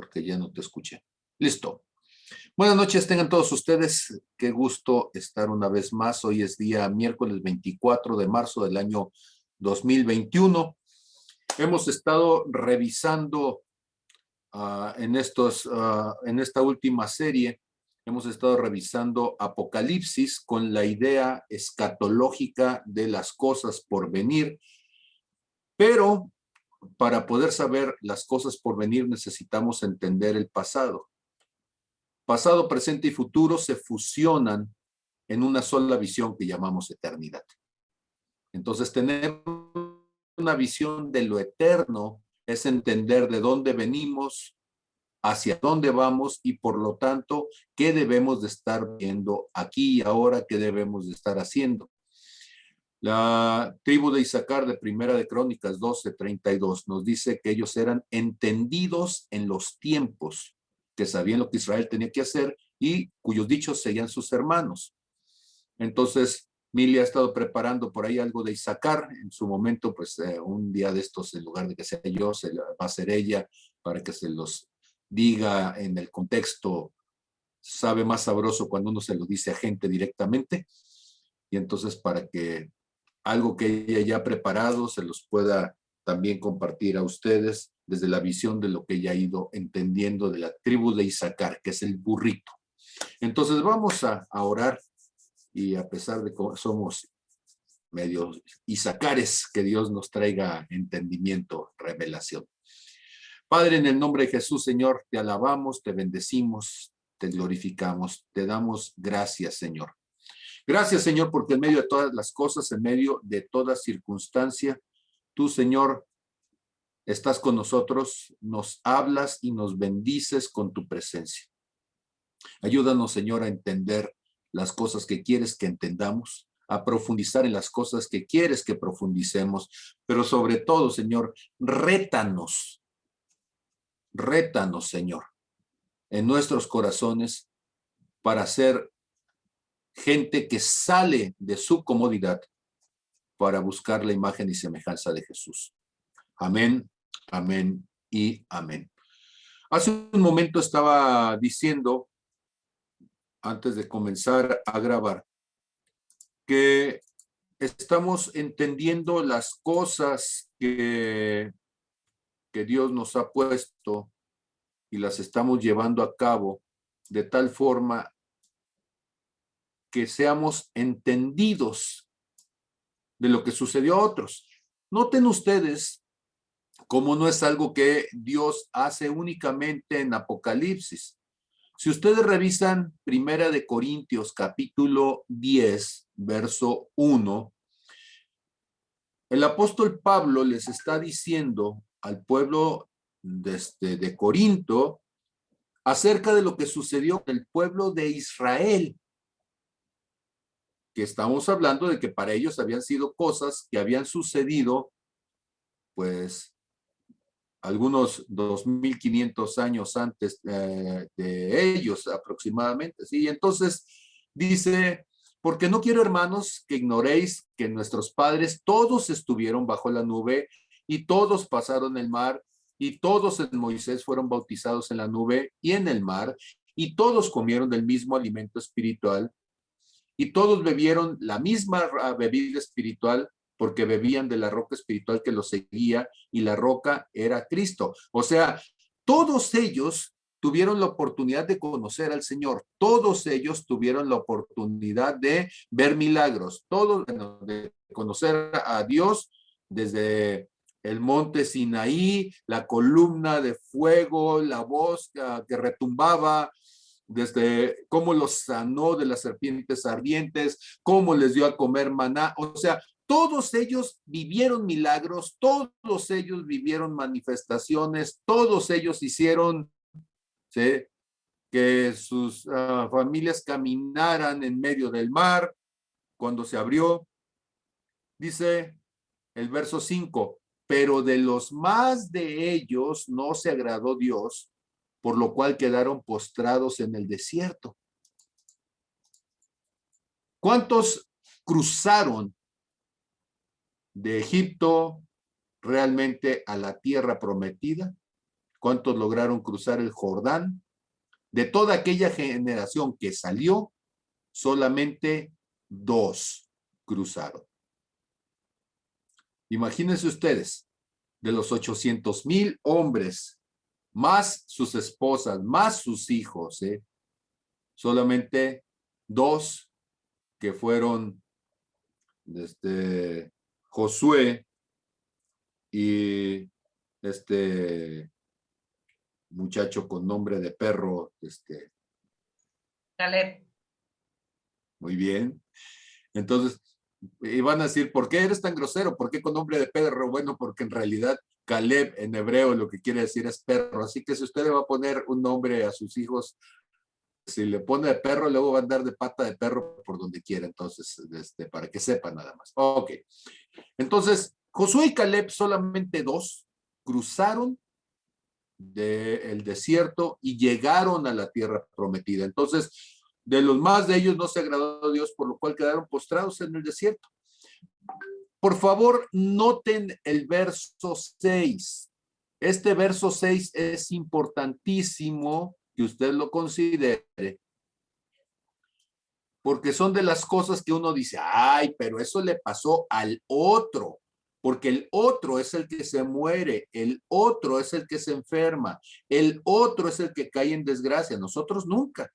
porque ya no te escuché. Listo. Buenas noches, tengan todos ustedes. Qué gusto estar una vez más. Hoy es día miércoles 24 de marzo del año 2021. Hemos estado revisando en esta última serie, hemos estado revisando Apocalipsis con la idea escatológica de las cosas por venir, pero para poder saber las cosas por venir necesitamos entender el pasado. Pasado, presente y futuro se fusionan en una sola visión que llamamos eternidad. Entonces, tener una visión de lo eterno es entender de dónde venimos, hacia dónde vamos y por lo tanto, qué debemos de estar viendo aquí y ahora, qué debemos de estar haciendo. La tribu de Isaacar de Primera de Crónicas 12:32 nos dice que ellos eran entendidos en los tiempos, que sabían lo que Israel tenía que hacer y cuyos dichos seguían sus hermanos. Entonces, Mili ha estado preparando por ahí algo de Isaacar. En su momento, pues un día de estos, en lugar de que sea yo, va a ser ella para que se los diga en el contexto. Sabe más sabroso cuando uno se lo dice a gente directamente. Y entonces, para que algo que ella ya ha preparado se los pueda también compartir a ustedes desde la visión de lo que ella ha ido entendiendo de la tribu de Isaacar, que es el burrito. Entonces vamos a orar y a pesar de que somos medio Isaacares, que Dios nos traiga entendimiento, revelación. Padre, en el nombre de Jesús, Señor, te alabamos, te bendecimos, te glorificamos, te damos gracias, Señor. Gracias, Señor, porque en medio de todas las cosas, en medio de toda circunstancia, tú, Señor, estás con nosotros, nos hablas y nos bendices con tu presencia. Ayúdanos, Señor, a entender las cosas que quieres que entendamos, a profundizar en las cosas que quieres que profundicemos, pero sobre todo, Señor, rétanos, Señor, en nuestros corazones para ser gente que sale de su comodidad para buscar la imagen y semejanza de Jesús. Amén, amén y amén. Hace un momento estaba diciendo, antes de comenzar a grabar, que estamos entendiendo las cosas que Dios nos ha puesto y las estamos llevando a cabo de tal forma que seamos entendidos de lo que sucedió a otros. Noten ustedes cómo no es algo que Dios hace únicamente en Apocalipsis. Si ustedes revisan Primera de Corintios capítulo 10, verso 1, el apóstol Pablo les está diciendo al pueblo de Corinto acerca de lo que sucedió en el pueblo de Israel, que estamos hablando de que para ellos habían sido cosas que habían sucedido, pues, algunos 2500 años antes de ellos aproximadamente, ¿sí? Entonces dice, porque no quiero, hermanos, que ignoréis que nuestros padres todos estuvieron bajo la nube y todos pasaron el mar y todos en Moisés fueron bautizados en la nube y en el mar y todos comieron del mismo alimento espiritual y todos bebieron la misma bebida espiritual porque bebían de la roca espiritual que los seguía y la roca era Cristo. O sea, todos ellos tuvieron la oportunidad de conocer al Señor, todos ellos tuvieron la oportunidad de ver milagros, todos de conocer a Dios desde el monte Sinaí, la columna de fuego, la voz que retumbaba, desde cómo los sanó de las serpientes ardientes, cómo les dio a comer maná, o sea, todos ellos vivieron milagros, todos ellos vivieron manifestaciones, todos ellos hicieron, ¿sí?, que sus familias caminaran en medio del mar cuando se abrió. Dice el verso 5, pero de los más de ellos no se agradó Dios, por lo cual quedaron postrados en el desierto. ¿Cuántos cruzaron de Egipto realmente a la tierra prometida? ¿Cuántos lograron cruzar el Jordán? De toda aquella generación que salió, solamente 2 cruzaron. Imagínense ustedes, de los 800,000 hombres, más sus esposas, más sus hijos, solamente 2 que fueron Josué y muchacho con nombre de perro, Caleb. muy bien. Entonces, iban a decir, ¿por qué eres tan grosero? ¿Por qué con nombre de perro? Bueno, porque en realidad Caleb en hebreo lo que quiere decir es perro. Así que si usted le va a poner un nombre a sus hijos, si le pone de perro, luego va a andar de pata de perro por donde quiera. Entonces, para que sepan nada más. Ok. Entonces, Josué y Caleb, solamente 2, cruzaron del desierto y llegaron a la tierra prometida. Entonces, de los más de ellos no se agradó a Dios, por lo cual quedaron postrados en el desierto. Por favor, noten el verso 6. Este verso 6 es importantísimo que usted lo considere, porque son de las cosas que uno dice, ay, pero eso le pasó al otro, porque el otro es el que se muere, el otro es el que se enferma, el otro es el que cae en desgracia, nosotros nunca,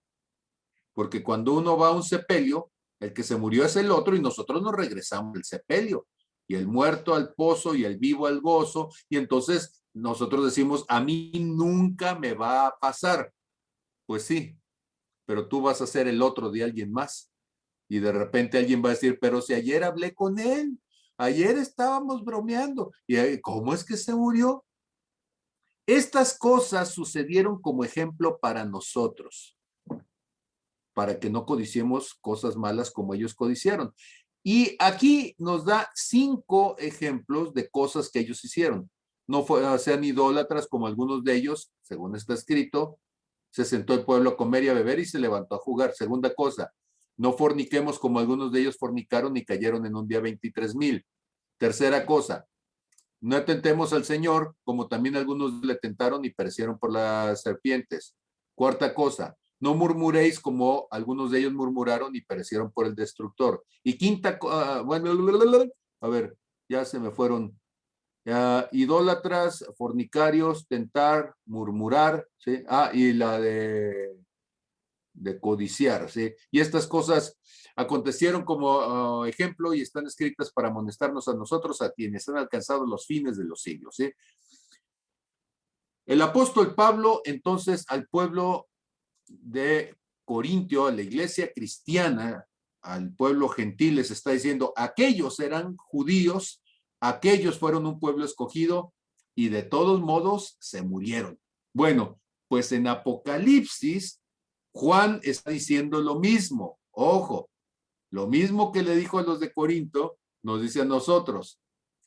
porque cuando uno va a un sepelio, el que se murió es el otro y nosotros nos regresamos del sepelio, y el muerto al pozo y el vivo al gozo, y entonces nosotros decimos, a mí nunca me va a pasar. Pues sí, pero tú vas a ser el otro de alguien más. Y de repente alguien va a decir, pero si ayer hablé con él, ayer estábamos bromeando. ¿Y cómo es que se murió? Estas cosas sucedieron como ejemplo para nosotros, para que no codiciemos cosas malas como ellos codiciaron. Y aquí nos da 5 ejemplos de cosas que ellos hicieron. No sean idólatras como algunos de ellos, según está escrito. Se sentó el pueblo a comer y a beber y se levantó a jugar. Segunda cosa, no forniquemos como algunos de ellos fornicaron y cayeron en un día 23,000. Tercera cosa, no tentemos al Señor como también algunos le tentaron y perecieron por las serpientes. Cuarta cosa, no murmuréis como algunos de ellos murmuraron y perecieron por el destructor. Y quinta, bueno, a ver, ya se me fueron. Idólatras, fornicarios, tentar, murmurar, ¿sí? Y la de codiciar, ¿sí? Y estas cosas acontecieron como ejemplo y están escritas para amonestarnos a nosotros, a quienes han alcanzado los fines de los siglos, ¿sí? El apóstol Pablo, entonces, al pueblo de Corintio, a la iglesia cristiana, al pueblo gentil, les está diciendo, aquellos eran judíos, aquellos fueron un pueblo escogido y de todos modos se murieron. Bueno, pues en Apocalipsis, Juan está diciendo lo mismo. Ojo, lo mismo que le dijo a los de Corinto, nos dice a nosotros.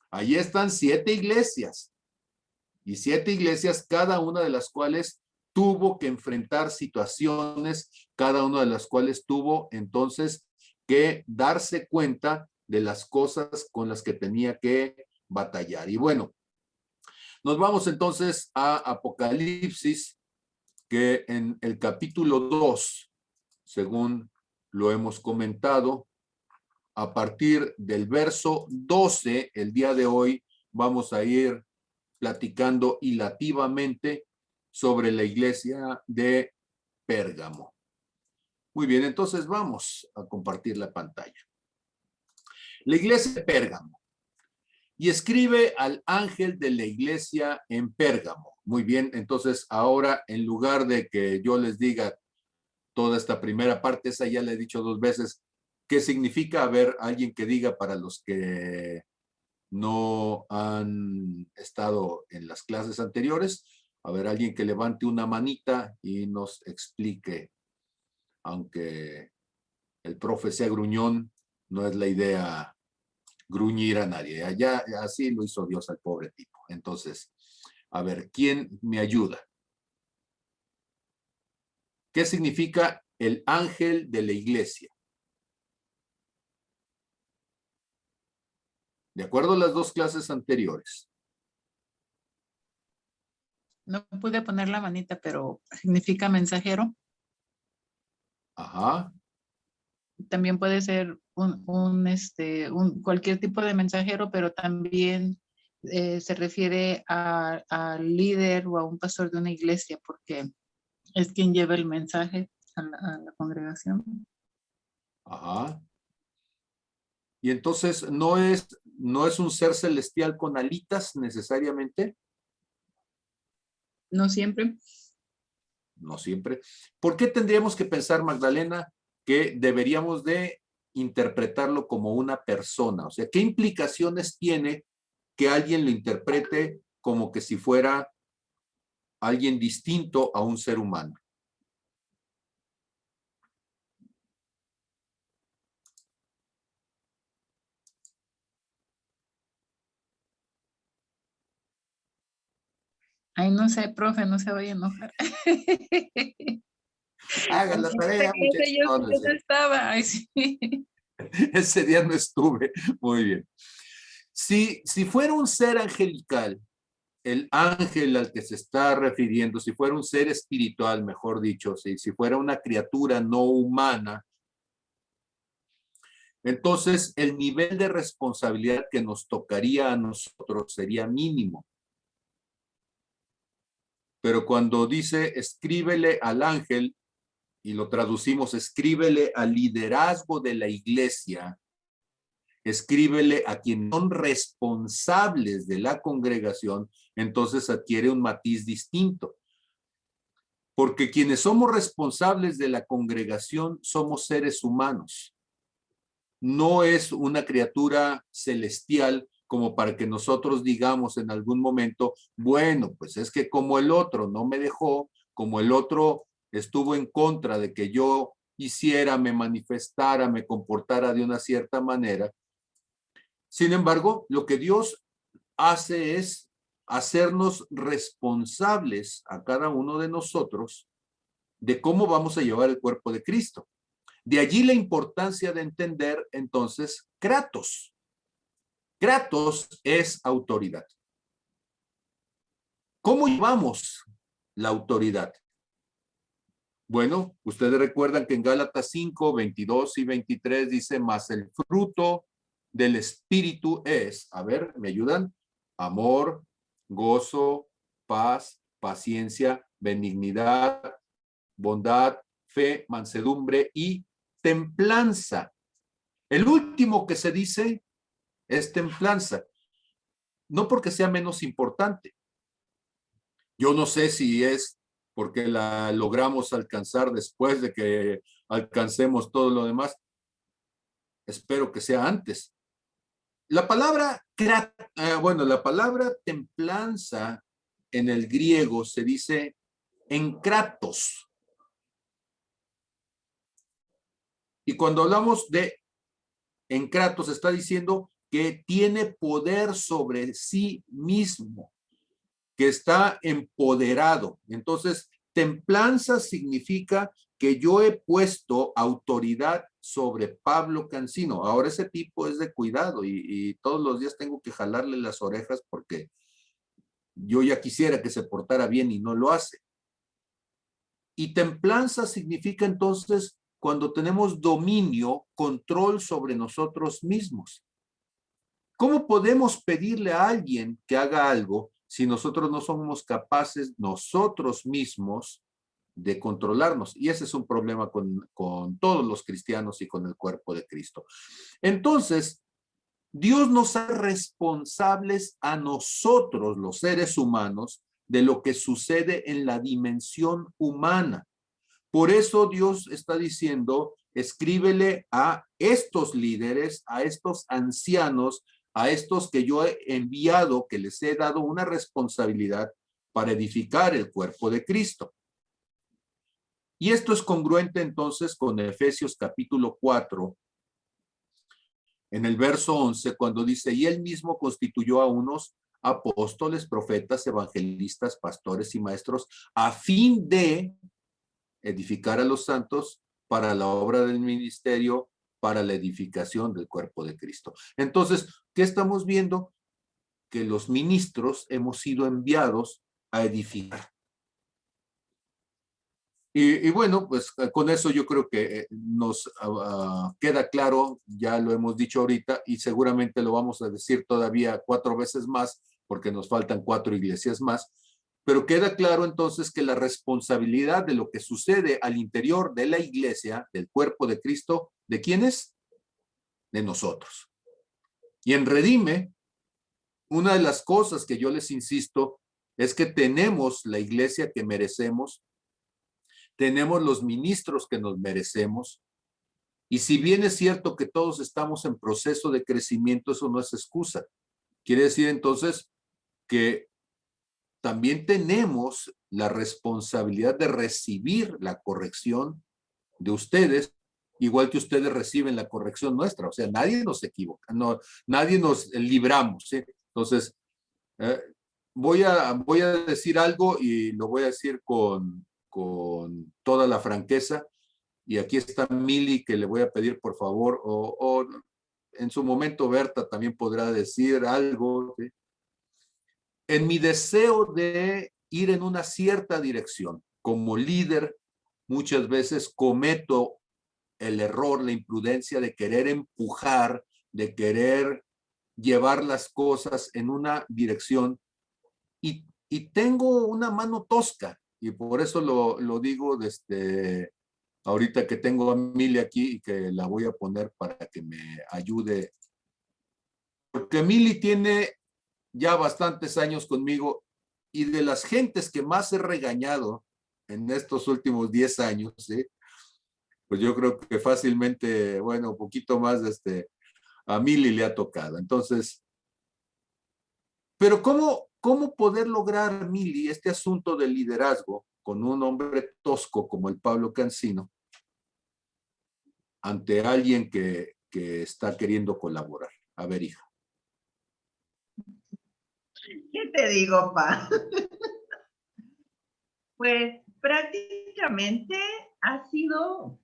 Allí están 7 iglesias y 7 iglesias, cada una de las cuales tuvo que enfrentar situaciones, cada una de las cuales tuvo entonces que darse cuenta de las cosas con las que tenía que batallar. Y bueno, nos vamos entonces a Apocalipsis, que en el capítulo 2, según lo hemos comentado, a partir del verso 12, el día de hoy vamos a ir platicando hilativamente sobre la iglesia de Pérgamo. Muy bien, entonces vamos a compartir la pantalla. La iglesia de Pérgamo. Y escribe al ángel de la iglesia en Pérgamo. Muy bien, entonces ahora en lugar de que yo les diga toda esta primera parte, esa ya le he dicho 2 veces, ¿qué significa? A ver, alguien que diga para los que no han estado en las clases anteriores, a ver, alguien que levante una manita y nos explique, aunque el profe sea gruñón, no es la idea gruñir a nadie. Allá, así lo hizo Dios al pobre tipo. Entonces, a ver, ¿quién me ayuda? ¿Qué significa el ángel de la iglesia? De acuerdo a las 2 clases anteriores. No pude poner la manita, pero significa mensajero. Ajá. También puede ser cualquier tipo de mensajero, pero también se refiere al líder o a un pastor de una iglesia, porque es quien lleva el mensaje a la congregación. Ajá. Y entonces no es un ser celestial con alitas necesariamente. No siempre. No siempre. ¿Por qué tendríamos que pensar, Magdalena, que deberíamos de interpretarlo como una persona? O sea, ¿qué implicaciones tiene que alguien lo interprete como que si fuera alguien distinto a un ser humano? Ay, no sé, profe, no se vaya a enojar. Hagan la tarea, muchachos. Yo No, no es no cierto. estaba. Ay, sí. Ese día no estuve. Muy bien. Si fuera un ser angelical, el ángel al que se está refiriendo, si fuera un ser espiritual, mejor dicho, si fuera una criatura no humana, entonces el nivel de responsabilidad que nos tocaría a nosotros sería mínimo. Pero cuando dice escríbele al ángel, y lo traducimos, escríbele al liderazgo de la iglesia, escríbele a quienes son responsables de la congregación, entonces adquiere un matiz distinto. Porque quienes somos responsables de la congregación somos seres humanos. No es una criatura celestial como para que nosotros digamos en algún momento, bueno, pues es que como el otro no me dejó, como el otro estuvo en contra de que yo hiciera, me manifestara, me comportara de una cierta manera. Sin embargo, lo que Dios hace es hacernos responsables a cada uno de nosotros de cómo vamos a llevar el cuerpo de Cristo. De allí la importancia de entender entonces Kratos. Kratos es autoridad. ¿Cómo llevamos la autoridad? Bueno, ustedes recuerdan que en Gálatas 5, 22 y 23 dice, más el fruto del Espíritu es, a ver, ¿me ayudan? Amor, gozo, paz, paciencia, benignidad, bondad, fe, mansedumbre y templanza. El último que se dice es templanza, no porque sea menos importante. Yo no sé si es porque la logramos alcanzar después de que alcancemos todo lo demás. Espero que sea antes. La palabra, la palabra templanza en el griego se dice enkratos. Y cuando hablamos de enkratos, está diciendo que tiene poder sobre sí mismo, que está empoderado. Entonces, templanza significa que yo he puesto autoridad sobre Pablo Cancino. Ahora ese tipo es de cuidado y todos los días tengo que jalarle las orejas porque yo ya quisiera que se portara bien y no lo hace. Y templanza significa entonces cuando tenemos dominio, control sobre nosotros mismos. ¿Cómo podemos pedirle a alguien que haga algo si nosotros no somos capaces nosotros mismos de controlarnos? Y ese es un problema con todos los cristianos y con el cuerpo de Cristo. Entonces, Dios nos hace responsables a nosotros, los seres humanos, de lo que sucede en la dimensión humana. Por eso Dios está diciendo, escríbele a estos líderes, a estos ancianos, a estos que yo he enviado, que les he dado una responsabilidad para edificar el cuerpo de Cristo. Y esto es congruente entonces con Efesios capítulo 4, en el verso 11, cuando dice, y él mismo constituyó a unos apóstoles, profetas, evangelistas, pastores y maestros, a fin de edificar a los santos para la obra del ministerio, para la edificación del cuerpo de Cristo. Entonces, ¿qué estamos viendo? Que los ministros hemos sido enviados a edificar. Y bueno, pues con eso yo creo que nos queda claro, ya lo hemos dicho ahorita y seguramente lo vamos a decir todavía 4 veces más porque nos faltan 4 iglesias más, pero queda claro entonces que la responsabilidad de lo que sucede al interior de la iglesia, del cuerpo de Cristo, ¿de quién es? De nosotros. Y en Redime, una de las cosas que yo les insisto es que tenemos la iglesia que merecemos, tenemos los ministros que nos merecemos, y si bien es cierto que todos estamos en proceso de crecimiento, eso no es excusa. Quiere decir entonces que también tenemos la responsabilidad de recibir la corrección de ustedes, igual que ustedes reciben la corrección nuestra. O sea, nadie nos equivoca, no, nadie nos libramos, ¿sí? Entonces, eh, voy a decir algo y lo voy a decir con toda la franqueza. Y aquí está Mili, que le voy a pedir por favor, o en su momento Berta también podrá decir algo, ¿sí? En mi deseo de ir en una cierta dirección, como líder, muchas veces cometo el error, la imprudencia de querer empujar, de querer llevar las cosas en una dirección y tengo una mano tosca y por eso lo digo desde ahorita que tengo a Mili aquí y que la voy a poner para que me ayude. Porque Mili tiene ya bastantes años conmigo y de las gentes que más he regañado en estos últimos 10 años, ¿sí? Pues yo creo que fácilmente, bueno, un poquito más a Mili le ha tocado. Entonces, pero ¿cómo poder lograr, Mili, este asunto del liderazgo con un hombre tosco como el Pablo Cancino ante alguien que está queriendo colaborar? A ver, hija. ¿Qué te digo, pa? Pues prácticamente ha sido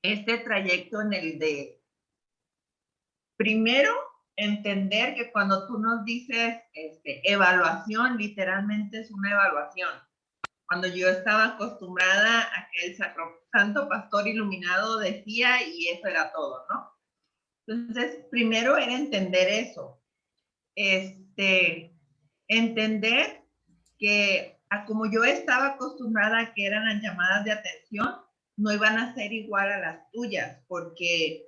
este trayecto en el de, primero, entender que cuando tú nos dices evaluación, literalmente es una evaluación. Cuando yo estaba acostumbrada a que el sacrosanto pastor iluminado decía y eso era todo, ¿no? Entonces, primero era entender eso. Entender que como yo estaba acostumbrada a que eran las llamadas de atención, no iban a ser igual a las tuyas, porque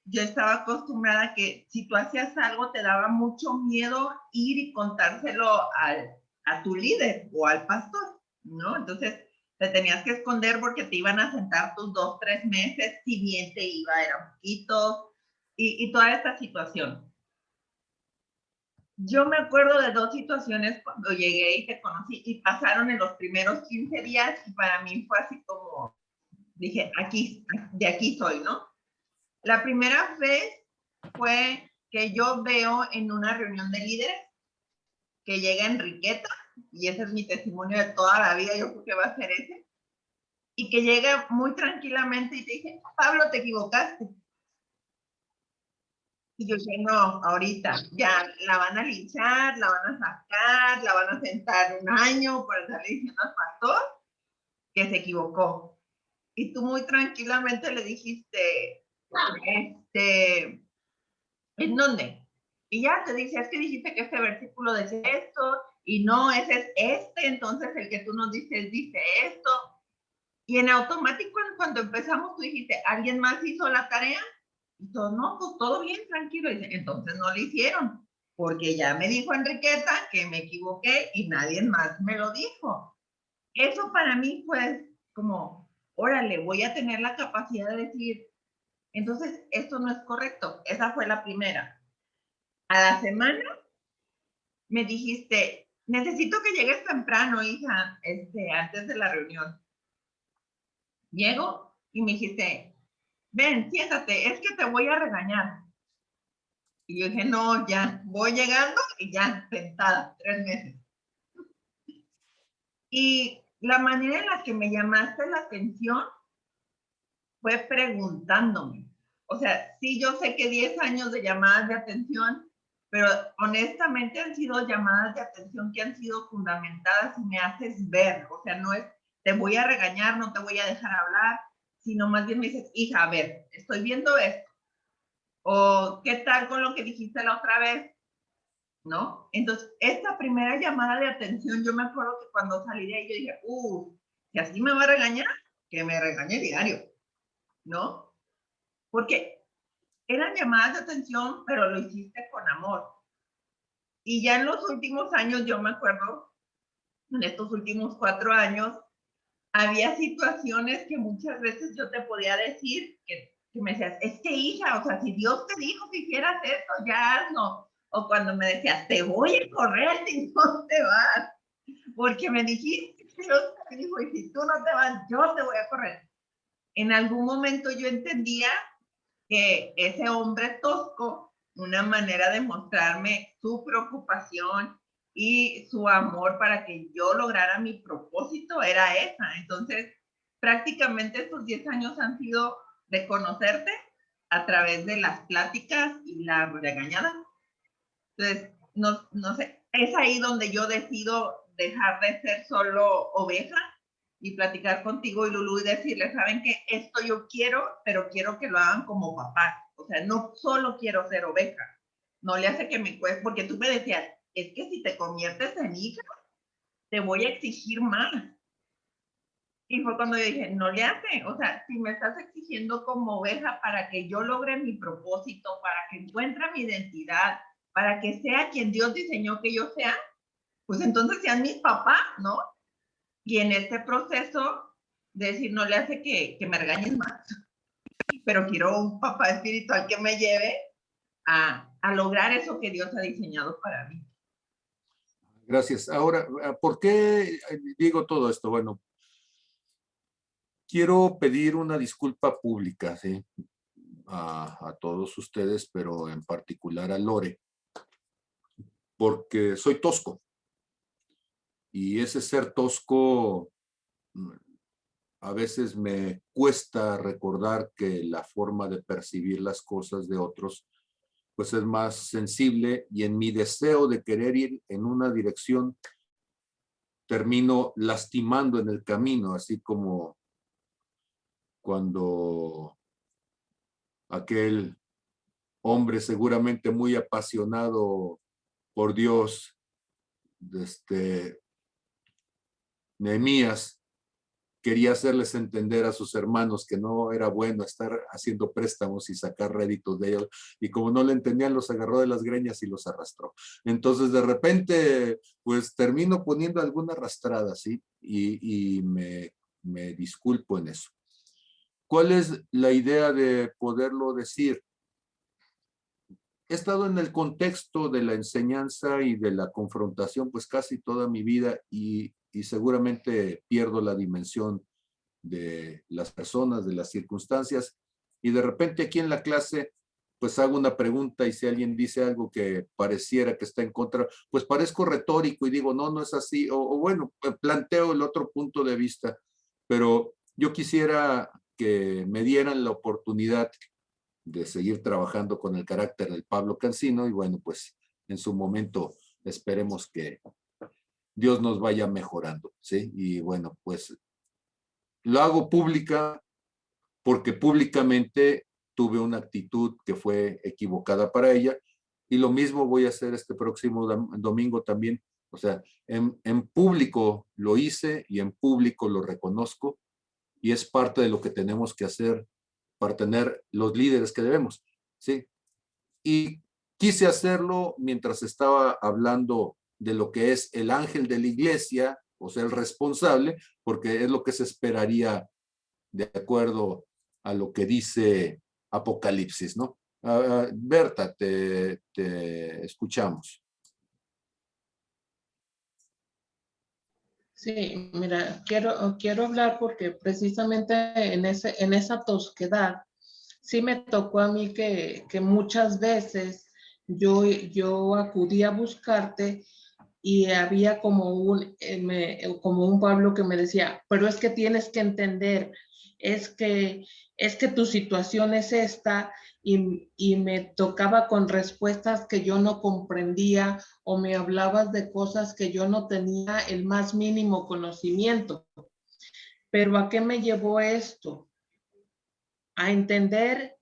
yo estaba acostumbrada a que si tú hacías algo te daba mucho miedo ir y contárselo a tu líder o al pastor, ¿no? Entonces te tenías que esconder porque te iban a sentar tus 2, 3 meses, si bien te iba, era poquito, y toda esta situación. Yo me acuerdo de 2 situaciones cuando llegué y te conocí y pasaron en los primeros 15 días y para mí fue así como, dije, de aquí soy, ¿no? La primera vez fue que yo veo en una reunión de líderes que llega Enriqueta, y ese es mi testimonio de toda la vida, yo creo que va a ser ese, y que llega muy tranquilamente y te dice, Pablo, te equivocaste. Y yo dije, no, ahorita ya la van a linchar, la van a sacar, la van a sentar un año por estarle diciendo al pastor que se equivocó. Y tú muy tranquilamente le dijiste, ¿en dónde? Y ya te dice, es que dijiste que este versículo dice esto, y no, ese es entonces el que tú nos dices dice esto. Y en automático, cuando empezamos, tú dijiste, ¿alguien más hizo la tarea? Y todos, no, pues todo bien, tranquilo. Y dice, entonces no lo hicieron, porque ya me dijo Enriqueta que me equivoqué y nadie más me lo dijo. Eso para mí fue como, órale, voy a tener la capacidad de decir, entonces esto no es correcto. Esa fue la primera. A la semana me dijiste, necesito que llegues temprano, hija, antes de la reunión. Llego y me dijiste, ven, siéntate, es que te voy a regañar. Y yo dije, no, ya, voy llegando y ya, sentada, 3 meses. Y la manera en la que me llamaste la atención fue preguntándome. O sea, sí, yo sé que 10 años de llamadas de atención, pero honestamente han sido llamadas de atención que han sido fundamentadas y me haces ver, o sea, no es te voy a regañar, no te voy a dejar hablar, sino más bien me dices, hija, a ver, estoy viendo esto, o qué tal con lo que dijiste la otra vez, ¿no? Entonces, esta primera llamada de atención, yo me acuerdo que cuando salí de ahí, yo dije, si así me va a regañar, que me regañe diario, ¿no? Porque eran llamadas de atención, pero lo hiciste con amor. Y ya en los últimos años, yo me acuerdo, en estos últimos 4 años, había situaciones que muchas veces yo te podía decir que me decías, es que hija, o sea, si Dios te dijo que hicieras esto, ya hazlo. O cuando me decías, te voy a correr si no te vas, porque me dijiste que Dios te dijo, y si tú no te vas, yo te voy a correr. En algún momento yo entendía que ese hombre tosco, una manera de mostrarme su preocupación y su amor para que yo lograra mi propósito era esa. Entonces, prácticamente estos 10 años han sido de conocerte a través de las pláticas y la regañada. Entonces, no sé, es ahí donde yo decido dejar de ser solo oveja y platicar contigo y Lulú y decirle, ¿saben qué? Esto yo quiero, pero quiero que lo hagan como papá. O sea, no solo quiero ser oveja. No le hace que me cueste, porque tú me decías, es que si te conviertes en hija, te voy a exigir más. Y fue cuando yo dije, no le hace, o sea, si me estás exigiendo como oveja para que yo logre mi propósito, para que encuentre mi identidad, para que sea quien Dios diseñó que yo sea, pues entonces sean mis papás, ¿no? Y en este proceso de decir, no le hace que me regañes más, pero quiero un papá espiritual que me lleve a lograr eso que Dios ha diseñado para mí. Gracias. Ahora, ¿por qué digo todo esto? Bueno, quiero pedir una disculpa pública, ¿sí? A todos ustedes, pero en particular a Lore, porque soy tosco. Y ese ser tosco a veces me cuesta recordar que la forma de percibir las cosas de otros pues es más sensible, y en mi deseo de querer ir en una dirección termino lastimando en el camino, así como cuando aquel hombre seguramente muy apasionado por Dios, Nehemías, quería hacerles entender a sus hermanos que no era bueno estar haciendo préstamos y sacar réditos de ellos, y como no le entendían, los agarró de las greñas y los arrastró. Entonces, de repente, pues termino poniendo alguna arrastrada, ¿sí? Y me disculpo en eso. ¿Cuál es la idea de poderlo decir? He estado en el contexto de la enseñanza y de la confrontación pues casi toda mi vida, y seguramente pierdo la dimensión de las personas, de las circunstancias, y de repente aquí en la clase pues hago una pregunta, y si alguien dice algo que pareciera que está en contra, pues parezco retórico y digo, no, no es así, o bueno, planteo el otro punto de vista, pero yo quisiera que me dieran la oportunidad de seguir trabajando con el carácter del Pablo Cancino, y bueno, pues en su momento esperemos que Dios nos vaya mejorando, ¿sí? Y bueno, pues lo hago pública porque públicamente tuve una actitud que fue equivocada para ella, y lo mismo voy a hacer este próximo domingo también. O sea, en público lo hice y en público lo reconozco, y es parte de lo que tenemos que hacer para tener los líderes que debemos, ¿sí? Y quise hacerlo mientras estaba hablando de lo que es el ángel de la iglesia, o sea, el responsable, porque es lo que se esperaría de acuerdo a lo que dice Apocalipsis, ¿no? Berta, te escuchamos. Sí, mira, quiero hablar porque precisamente en esa tosquedad, sí me tocó a mí que muchas veces yo acudí a buscarte, y había como un Pablo que me decía, pero es que tienes que entender, es que tu situación es esta, y me tocaba con respuestas que yo no comprendía, o me hablabas de cosas que yo no tenía el más mínimo conocimiento. Pero ¿a qué me llevó esto? A entender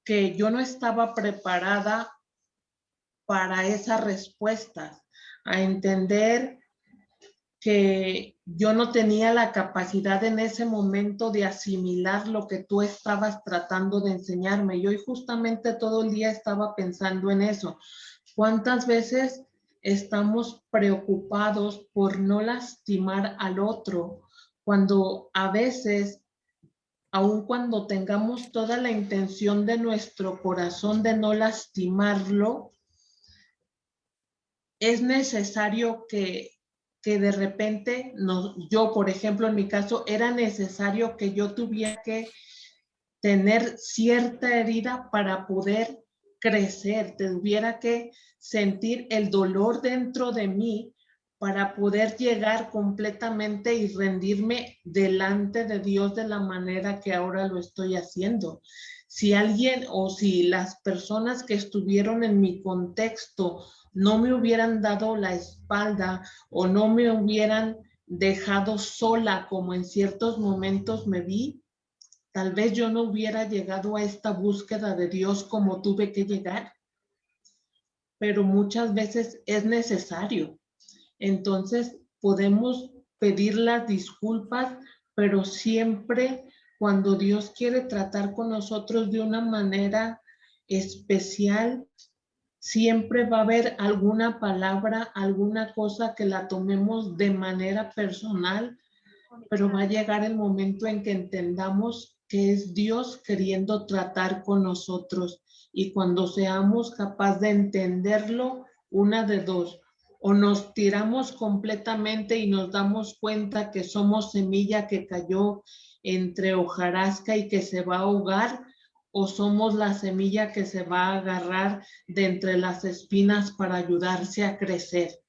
que yo no estaba preparada para esas respuestas, a entender que yo no tenía la capacidad en ese momento de asimilar lo que tú estabas tratando de enseñarme. Yo justamente todo el día estaba pensando en eso. ¿Cuántas veces estamos preocupados por no lastimar al otro, cuando a veces, aun cuando tengamos toda la intención de nuestro corazón de no lastimarlo, es necesario que de repente, yo, por ejemplo, en mi caso, era necesario que yo tuviera que tener cierta herida para poder crecer, tuviera que sentir el dolor dentro de mí para poder llegar completamente y rendirme delante de Dios de la manera que ahora lo estoy haciendo. Si alguien o si las personas que estuvieron en mi contexto no me hubieran dado la espalda o no me hubieran dejado sola como en ciertos momentos me vi, tal vez yo no hubiera llegado a esta búsqueda de Dios como tuve que llegar, pero muchas veces es necesario. Entonces podemos pedir las disculpas, pero siempre cuando Dios quiere tratar con nosotros de una manera especial, siempre va a haber alguna palabra, alguna cosa que la tomemos de manera personal, pero va a llegar el momento en que entendamos que es Dios queriendo tratar con nosotros. Y cuando seamos capaces de entenderlo, una de dos: o nos tiramos completamente y nos damos cuenta que somos semilla que cayó entre hojarasca y que se va a ahogar, o somos la semilla que se va a agarrar de entre las espinas para ayudarse a crecer.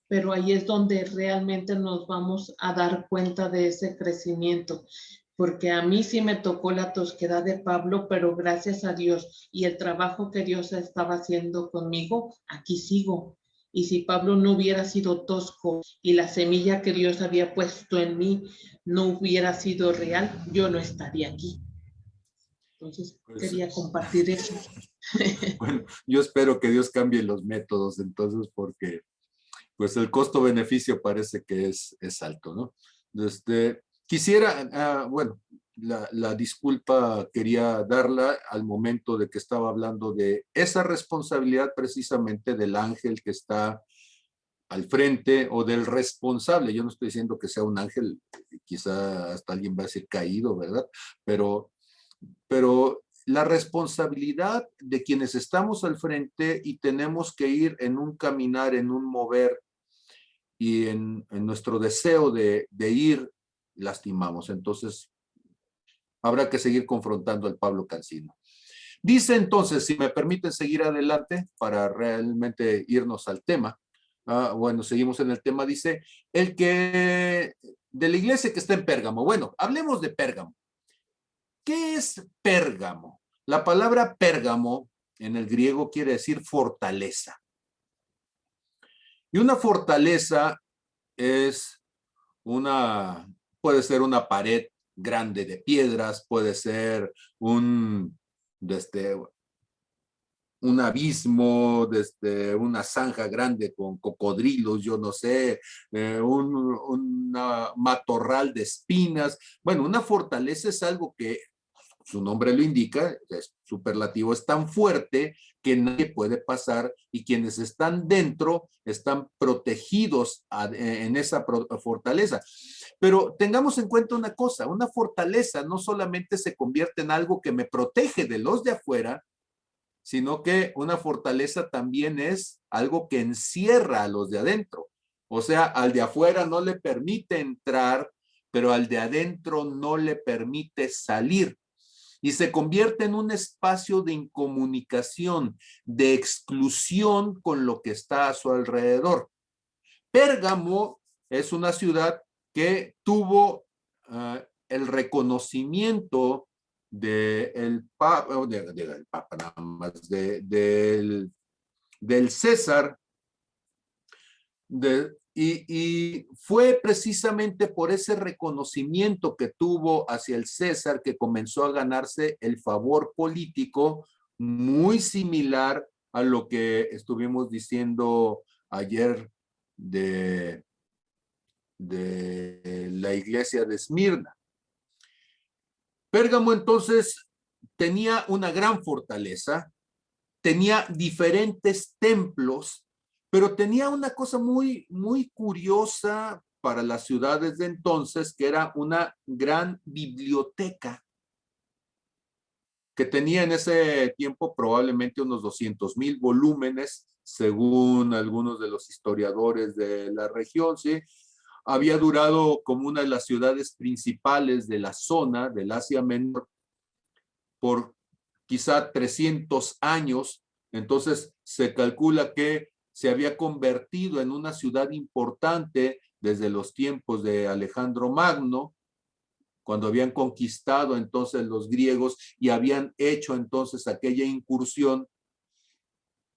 Pero ahí es donde realmente nos vamos a dar cuenta de ese crecimiento, porque a mí sí me tocó la tosquedad de Pablo, pero gracias a Dios y el trabajo que Dios estaba haciendo conmigo, aquí sigo. Y si Pablo no hubiera sido tosco y la semilla que Dios había puesto en mí no hubiera sido real, yo no estaría aquí. Entonces, quería compartir eso. Bueno, yo espero que Dios cambie los métodos entonces, porque pues el costo-beneficio parece que es alto, ¿no? Quisiera, bueno, la disculpa quería darla al momento de que estaba hablando de esa responsabilidad precisamente del ángel que está al frente o del responsable. Yo no estoy diciendo que sea un ángel, quizá hasta alguien va a decir caído, ¿verdad? Pero la responsabilidad de quienes estamos al frente y tenemos que ir en un caminar, en un mover, y en nuestro deseo de ir, lastimamos. Entonces, habrá que seguir confrontando al Pablo Cancino. Dice entonces, si me permiten seguir adelante para realmente irnos al tema. Bueno, seguimos en el tema. Dice, el que de la iglesia que está en Pérgamo. Bueno, hablemos de Pérgamo. ¿Qué es Pérgamo? La palabra Pérgamo en el griego quiere decir fortaleza. Y una fortaleza puede ser una pared grande de piedras, puede ser un abismo, una zanja grande con cocodrilos, yo no sé, una matorral de espinas. Bueno, una fortaleza es algo que su nombre lo indica, es superlativo, es tan fuerte que nadie puede pasar, y quienes están dentro están protegidos en esa fortaleza. Pero tengamos en cuenta una cosa: una fortaleza no solamente se convierte en algo que me protege de los de afuera, sino que una fortaleza también es algo que encierra a los de adentro. O sea, al de afuera no le permite entrar, pero al de adentro no le permite salir. Y se convierte en un espacio de incomunicación, de exclusión con lo que está a su alrededor. Pérgamo es una ciudad que tuvo el reconocimiento del Papa, del Papa nada más, del César, y fue precisamente por ese reconocimiento que tuvo hacia el César que comenzó a ganarse el favor político muy similar a lo que estuvimos diciendo ayer de la iglesia de Esmirna. Pérgamo entonces tenía una gran fortaleza, tenía diferentes templos, pero tenía una cosa muy, muy curiosa para las ciudades de entonces, que era una gran biblioteca que tenía en ese tiempo probablemente unos 200,000 volúmenes, según algunos de los historiadores de la región, ¿sí? Había durado como una de las ciudades principales de la zona del Asia Menor por quizá 300 años. Entonces se calcula que se había convertido en una ciudad importante desde los tiempos de Alejandro Magno, cuando habían conquistado entonces los griegos y habían hecho entonces aquella incursión.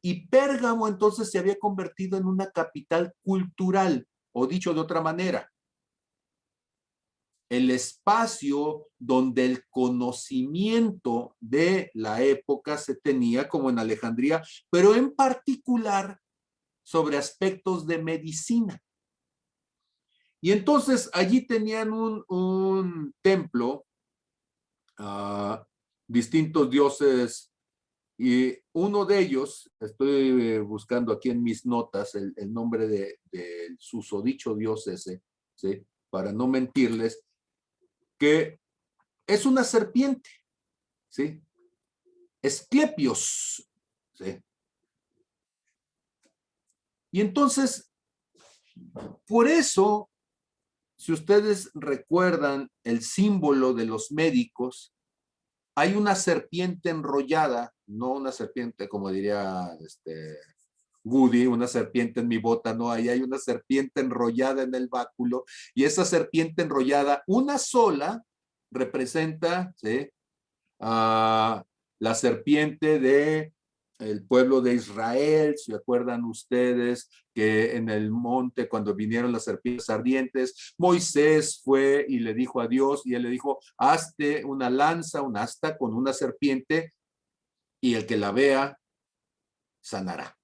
Y Pérgamo entonces se había convertido en una capital cultural, o dicho de otra manera, el espacio donde el conocimiento de la época se tenía, como en Alejandría, pero en particular sobre aspectos de medicina. Y entonces allí tenían un templo, distintos dioses, y uno de ellos, estoy buscando aquí en mis notas el nombre de susodicho dios ese, ¿sí? Para no mentirles, que es una serpiente, ¿sí? Esclepios, ¿sí? Y entonces, por eso, si ustedes recuerdan el símbolo de los médicos, hay una serpiente enrollada, no una serpiente como diría Woody, una serpiente en mi bota, no, ahí hay una serpiente enrollada en el báculo, y esa serpiente enrollada, una sola, representa, ¿sí? La serpiente de el pueblo de Israel. ¿Se acuerdan ustedes que en el monte, cuando vinieron las serpientes ardientes, Moisés fue y le dijo a Dios, y él le dijo, hazte una lanza, un asta con una serpiente, y el que la vea sanará?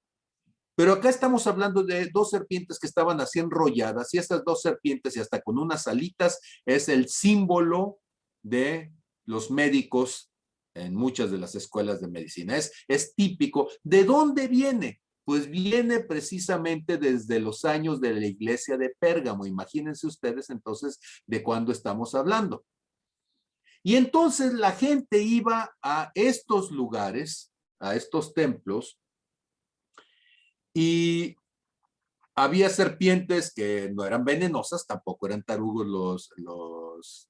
Pero acá estamos hablando de dos serpientes que estaban así enrolladas, y estas dos serpientes, y hasta con unas alitas, es el símbolo de los médicos en muchas de las escuelas de medicina. Es típico. ¿De dónde viene? Pues viene precisamente desde los años de la iglesia de Pérgamo. Imagínense ustedes entonces de cuándo estamos hablando. Y entonces la gente iba a estos lugares, a estos templos, y había serpientes que no eran venenosas, tampoco eran tarugos los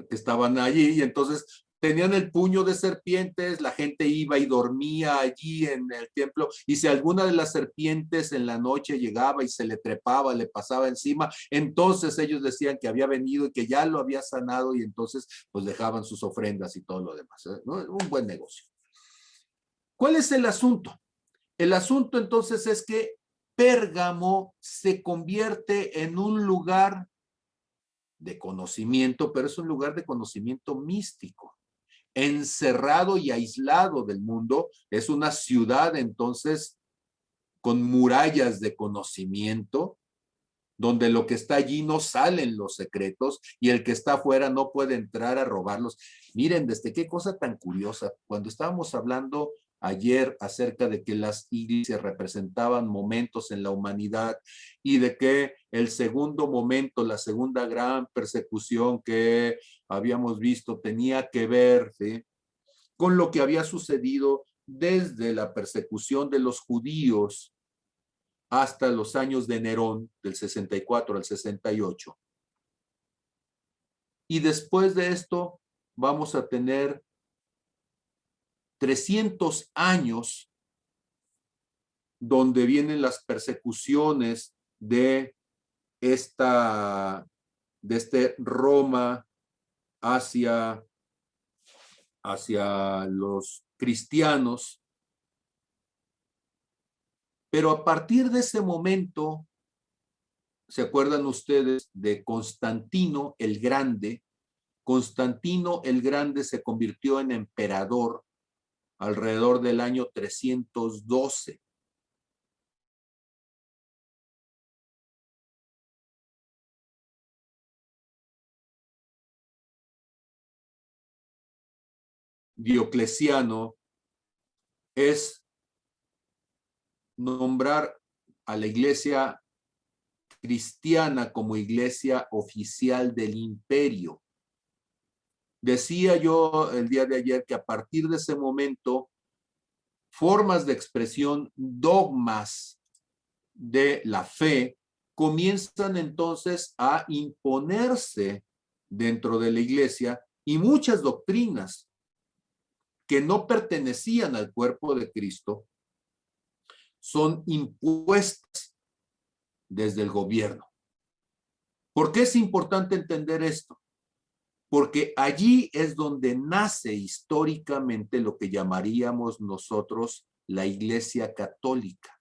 que estaban allí, y entonces tenían el puño de serpientes, la gente iba y dormía allí en el templo, y si alguna de las serpientes en la noche llegaba y se le trepaba, le pasaba encima, entonces ellos decían que había venido y que ya lo había sanado, y entonces pues dejaban sus ofrendas y todo lo demás, ¿no? Un buen negocio. ¿Cuál es el asunto? El asunto entonces es que Pérgamo se convierte en un lugar de conocimiento, pero es un lugar de conocimiento místico, encerrado y aislado del mundo. Es una ciudad entonces con murallas de conocimiento, donde lo que está allí no salen los secretos y el que está afuera no puede entrar a robarlos. Miren, qué cosa tan curiosa. Cuando estábamos hablando ayer acerca de que las iglesias representaban momentos en la humanidad y de que el segundo momento, la segunda gran persecución que habíamos visto tenía que ver, ¿sí?, con lo que había sucedido desde la persecución de los judíos hasta los años de Nerón, del 64 al 68. Y después de esto vamos a tener 300 años donde vienen las persecuciones de este Roma hacia los cristianos. Pero a partir de ese momento, ¿se acuerdan ustedes de Constantino el Grande? Constantino el Grande se convirtió en emperador alrededor del año 312. Diocleciano es nombrar a la iglesia cristiana como iglesia oficial del imperio. Decía yo el día de ayer que a partir de ese momento, formas de expresión, dogmas de la fe, comienzan entonces a imponerse dentro de la iglesia y muchas doctrinas que no pertenecían al cuerpo de Cristo son impuestas desde el gobierno. ¿Por qué es importante entender esto? Porque allí es donde nace históricamente lo que llamaríamos nosotros la Iglesia Católica,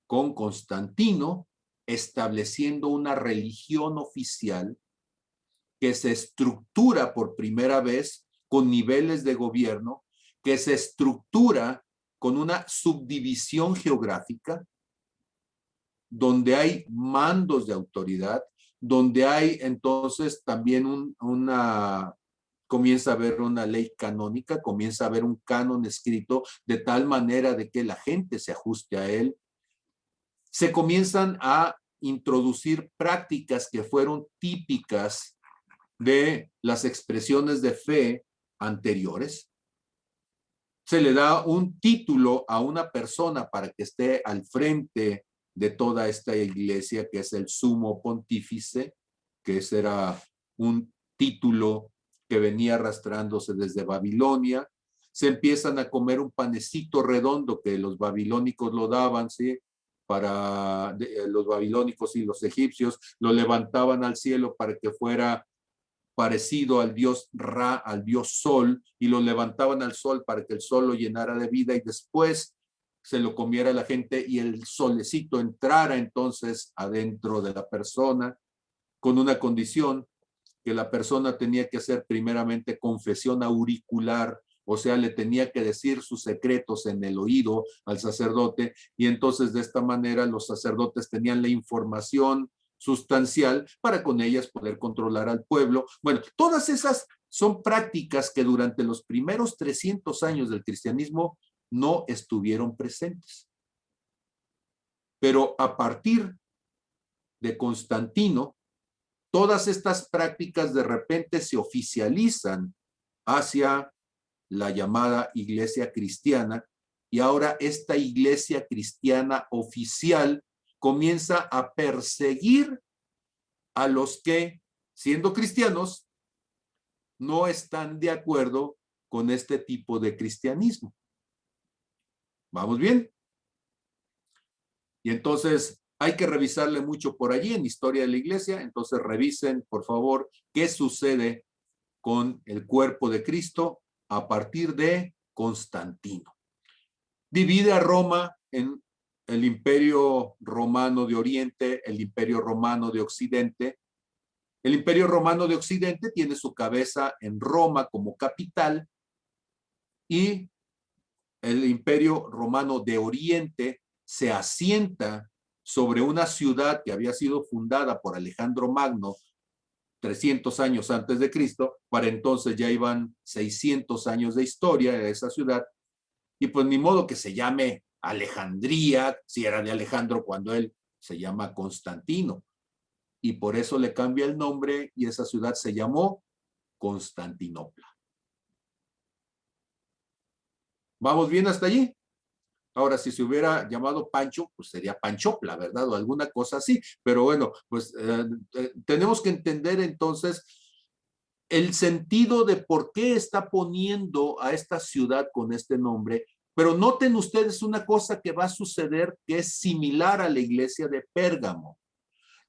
con Constantino estableciendo una religión oficial que se estructura por primera vez con niveles de gobierno, que se estructura con una subdivisión geográfica, donde hay mandos de autoridad, donde hay entonces también comienza a haber una ley canónica, comienza a haber un canon escrito de tal manera de que la gente se ajuste a él. Se comienzan a introducir prácticas que fueron típicas de las expresiones de fe anteriores. Se le da un título a una persona para que esté al frente de toda esta iglesia, que es el sumo pontífice, que ese era un título que venía arrastrándose desde Babilonia. Se empiezan a comer un panecito redondo que los babilónicos lo daban, ¿sí? Los babilónicos y los egipcios lo levantaban al cielo para que fuera parecido al dios Ra, al dios Sol, y lo levantaban al sol para que el sol lo llenara de vida y después se lo comiera la gente y el solecito entrara entonces adentro de la persona, con una condición que la persona tenía que hacer primeramente confesión auricular, o sea, le tenía que decir sus secretos en el oído al sacerdote, y entonces de esta manera los sacerdotes tenían la información sustancial para con ellas poder controlar al pueblo. Bueno, todas esas son prácticas que durante los primeros 300 años del cristianismo no estuvieron presentes. Pero a partir de Constantino, todas estas prácticas de repente se oficializan hacia la llamada iglesia cristiana, y ahora esta iglesia cristiana oficial comienza a perseguir a los que, siendo cristianos, no están de acuerdo con este tipo de cristianismo. ¿Vamos bien? Y entonces hay que revisarle mucho por allí en Historia de la Iglesia. Entonces revisen, por favor, qué sucede con el cuerpo de Cristo a partir de Constantino. Divide a Roma en el Imperio Romano de Oriente, el Imperio Romano de Occidente. El Imperio Romano de Occidente tiene su cabeza en Roma como capital, y el Imperio Romano de Oriente se asienta sobre una ciudad que había sido fundada por Alejandro Magno 300 años antes de Cristo. Para entonces ya iban 600 años de historia de esa ciudad, y pues ni modo que se llame Alejandría, si era de Alejandro, cuando él se llama Constantino, y por eso le cambia el nombre y esa ciudad se llamó Constantinopla. ¿Vamos bien hasta allí? Ahora, si se hubiera llamado Pancho, pues sería Panchopla, ¿verdad? O alguna cosa así. Pero bueno, pues tenemos que entender entonces el sentido de por qué está poniendo a esta ciudad con este nombre. Pero noten ustedes una cosa que va a suceder que es similar a la iglesia de Pérgamo.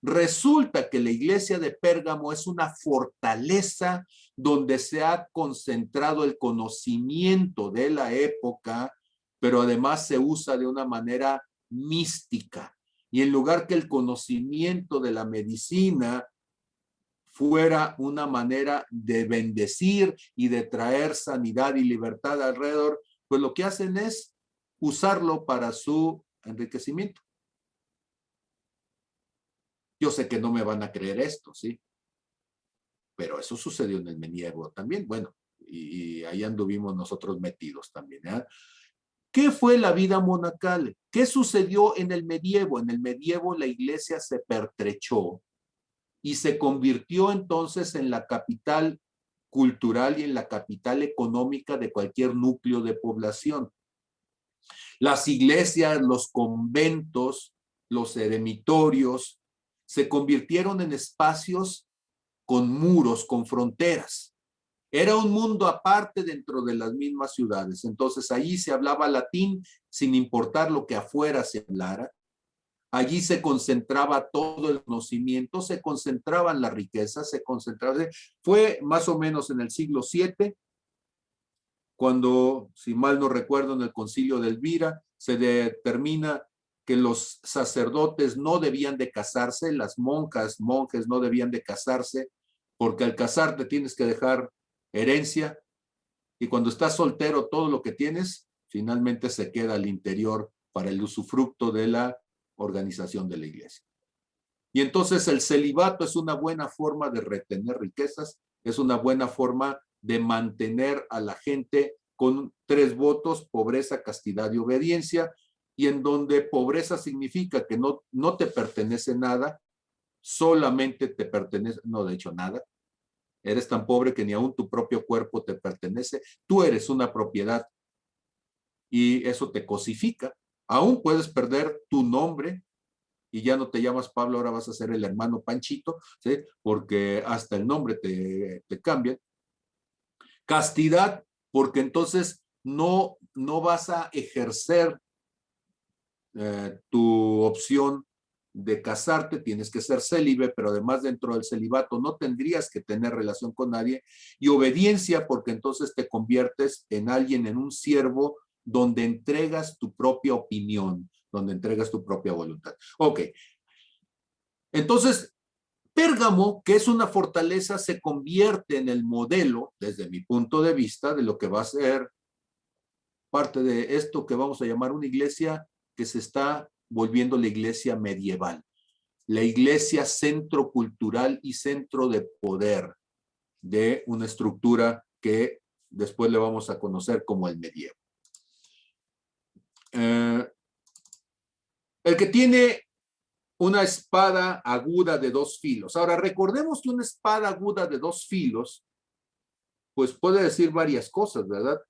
Resulta que la iglesia de Pérgamo es una fortaleza donde se ha concentrado el conocimiento de la época, pero además se usa de una manera mística. Y en lugar que el conocimiento de la medicina fuera una manera de bendecir y de traer sanidad y libertad alrededor, pues lo que hacen es usarlo para su enriquecimiento. Yo sé que no me van a creer esto, ¿sí? Pero eso sucedió en el medievo también. Bueno, y ahí anduvimos nosotros metidos también, ¿eh? ¿Qué fue la vida monacal? ¿Qué sucedió en el medievo? En el medievo la iglesia se pertrechó y se convirtió entonces en la capital cultural y en la capital económica de cualquier núcleo de población. Las iglesias, los conventos, los eremitorios se convirtieron en espacios con muros, con fronteras. Era un mundo aparte dentro de las mismas ciudades. Entonces allí se hablaba latín sin importar lo que afuera se hablara. Allí se concentraba todo el conocimiento, se concentraban las riquezas, se concentraba. Fue más o menos en el siglo VII, cuando, si mal no recuerdo, en el concilio de Elvira, se determina que los sacerdotes no debían de casarse, las monjas, monjes no debían de casarse, porque al casarte tienes que dejar herencia, y cuando estás soltero todo lo que tienes finalmente se queda al interior para el usufructo de la organización de la iglesia. Y entonces el celibato es una buena forma de retener riquezas, es una buena forma de mantener a la gente con 3 votos: pobreza, castidad y obediencia, y en donde pobreza significa que no te pertenece nada, solamente te pertenece, no, de hecho nada. Eres tan pobre que ni aún tu propio cuerpo te pertenece. Tú eres una propiedad y eso te cosifica. Aún puedes perder tu nombre y ya no te llamas Pablo, ahora vas a ser el hermano Panchito, ¿sí? Porque hasta el nombre te cambian. Castidad, porque entonces no vas a ejercer tu opción de casarte, tienes que ser célibe, pero además dentro del celibato no tendrías que tener relación con nadie. Y obediencia, porque entonces te conviertes en alguien, en un siervo, donde entregas tu propia opinión, donde entregas tu propia voluntad. Ok. Entonces, Pérgamo, que es una fortaleza, se convierte en el modelo, desde mi punto de vista, de lo que va a ser parte de esto que vamos a llamar una iglesia que se está volviendo la iglesia medieval, la iglesia centro cultural y centro de poder de una estructura que después le vamos a conocer como el medievo. El que tiene una espada aguda de 2 filos. Ahora, recordemos que una espada aguda de 2 filos, pues puede decir varias cosas, ¿verdad?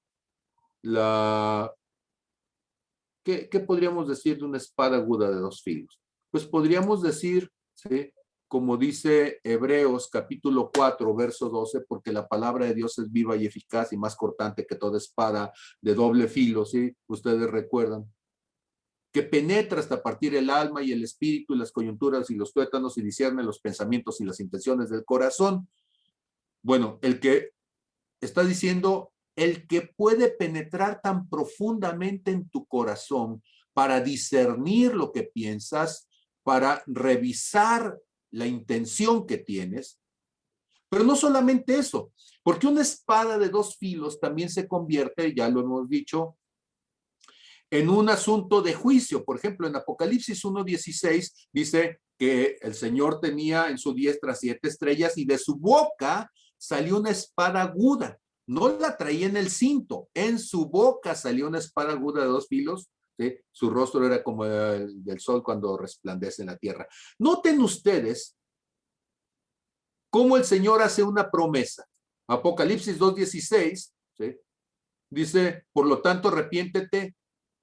¿Qué podríamos decir de una espada aguda de 2 filos? Pues podríamos decir, ¿sí?, como dice Hebreos capítulo 4, verso 12, porque la palabra de Dios es viva y eficaz y más cortante que toda espada de doble filo, ¿sí? Ustedes recuerdan. Que penetra hasta partir el alma y el espíritu y las coyunturas y los tuétanos y discierne los pensamientos y las intenciones del corazón. Bueno, el que está diciendo, el que puede penetrar tan profundamente en tu corazón para discernir lo que piensas, para revisar la intención que tienes. Pero no solamente eso, porque una espada de 2 filos también se convierte, ya lo hemos dicho, en un asunto de juicio. Por ejemplo, en Apocalipsis 1:16 dice que el Señor tenía en su diestra 7 estrellas y de su boca salió una espada aguda. No la traía en el cinto, en su boca salió una espada aguda de 2 filos. ¿Sí? Su rostro era como el del sol cuando resplandece en la tierra. Noten ustedes cómo el Señor hace una promesa. Apocalipsis 2:16, ¿sí?, dice, por lo tanto, arrepiéntete,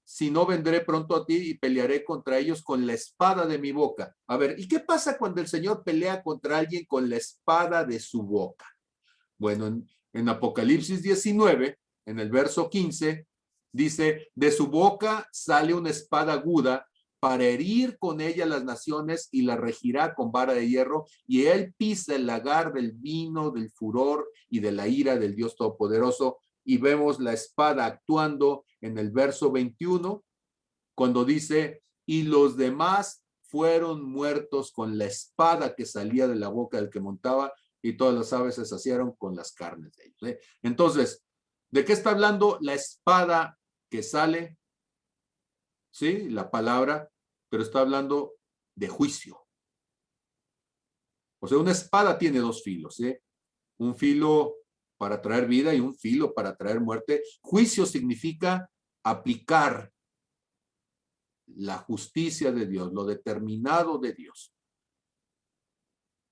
si no vendré pronto a ti y pelearé contra ellos con la espada de mi boca. A ver, ¿y qué pasa cuando el Señor pelea contra alguien con la espada de su boca? Bueno, en Apocalipsis 19, en el verso 15, dice, de su boca sale una espada aguda para herir con ella las naciones y la regirá con vara de hierro, y él pisa el lagar del vino, del furor y de la ira del Dios Todopoderoso. Y vemos la espada actuando en el verso 21, cuando dice, y los demás fueron muertos con la espada que salía de la boca del que montaba, y todas las aves se saciaron con las carnes de ellos. Entonces, ¿de qué está hablando la espada que sale? Sí, la palabra, pero está hablando de juicio. O sea, una espada tiene dos filos, ¿eh? Un filo para traer vida y un filo para traer muerte. Juicio significa aplicar la justicia de Dios, lo determinado de Dios.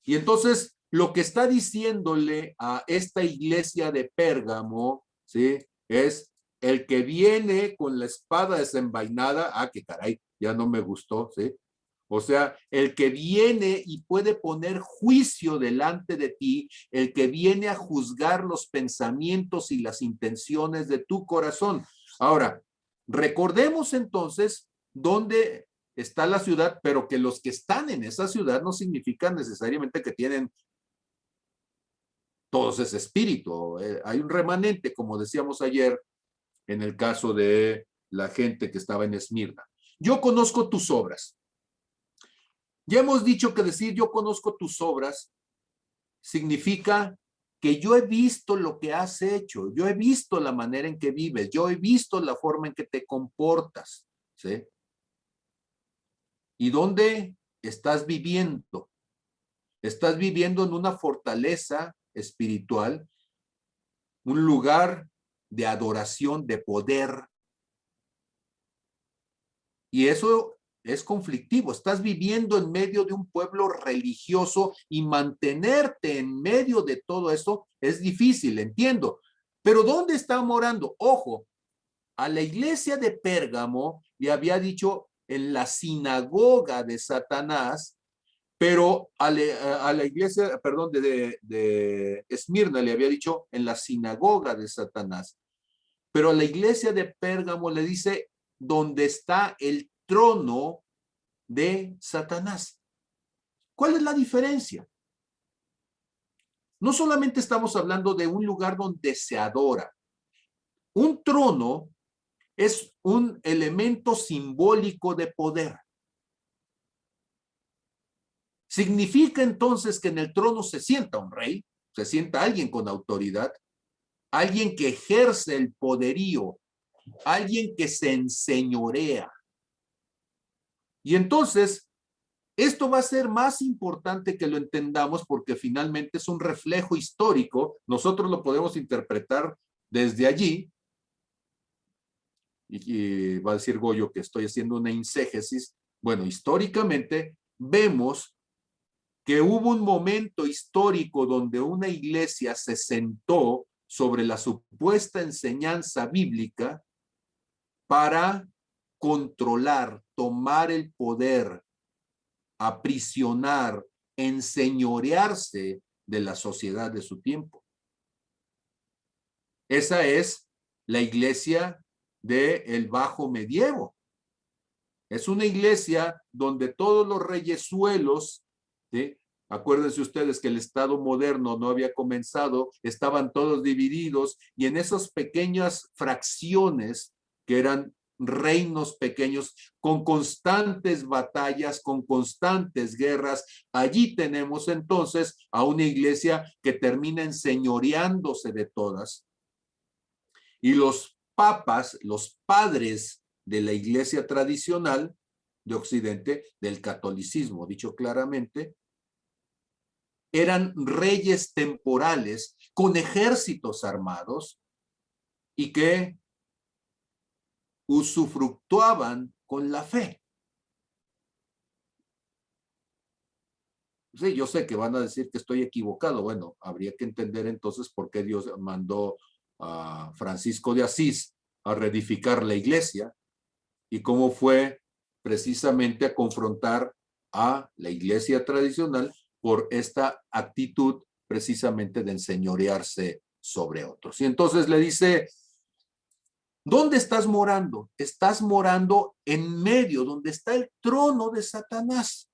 Y entonces, lo que está diciéndole a esta iglesia de Pérgamo, ¿sí? Es el que viene con la espada desenvainada, que caray, ya no me gustó, ¿sí? O sea, el que viene y puede poner juicio delante de ti, el que viene a juzgar los pensamientos y las intenciones de tu corazón. Ahora, recordemos entonces dónde está la ciudad, pero que los que están en esa ciudad no significa necesariamente que tienen todos ese espíritu. Hay un remanente, como decíamos ayer, en el caso de la gente que estaba en Esmirna. Yo conozco tus obras. Ya hemos dicho que decir yo conozco tus obras significa que yo he visto lo que has hecho, yo he visto la manera en que vives, yo he visto la forma en que te comportas, ¿sí? ¿Y dónde estás viviendo? Estás viviendo en una fortaleza espiritual, un lugar de adoración, de poder. Y eso es conflictivo. Estás viviendo en medio de un pueblo religioso y mantenerte en medio de todo eso es difícil, entiendo. Pero ¿dónde está morando? Ojo, a la iglesia de Pérgamo le había dicho en la sinagoga de Satanás, pero a la iglesia, perdón, de Esmirna le había dicho en la sinagoga de Satanás. Pero a la iglesia de Pérgamo le dice donde está el trono de Satanás. ¿Cuál es la diferencia? No solamente estamos hablando de un lugar donde se adora. Un trono es un elemento simbólico de poder. Significa entonces que en el trono se sienta un rey, se sienta alguien con autoridad, alguien que ejerce el poderío, alguien que se enseñorea. Y entonces, esto va a ser más importante que lo entendamos porque finalmente es un reflejo histórico. Nosotros lo podemos interpretar desde allí. Y va a decir Goyo que estoy haciendo una exégesis. Bueno, históricamente vemos que hubo un momento histórico donde una iglesia se sentó sobre la supuesta enseñanza bíblica para controlar, tomar el poder, aprisionar, enseñorearse de la sociedad de su tiempo. Esa es la iglesia del Bajo Medievo. Es una iglesia donde todos los reyesuelos, ¿sí? Acuérdense ustedes que el Estado moderno no había comenzado, estaban todos divididos y en esas pequeñas fracciones que eran reinos pequeños con constantes batallas, con constantes guerras, allí tenemos entonces a una iglesia que termina enseñoreándose de todas. Y los papas, los padres de la iglesia tradicional de Occidente, del catolicismo, dicho claramente, eran reyes temporales con ejércitos armados y que usufructuaban con la fe. Sí, yo sé que van a decir que estoy equivocado. Bueno, habría que entender entonces por qué Dios mandó a Francisco de Asís a reedificar la iglesia y cómo fue precisamente a confrontar a la iglesia tradicional por esta actitud precisamente de enseñorearse sobre otros. Y entonces le dice, ¿Dónde estás morando? Estás morando en medio, donde está el trono de Satanás.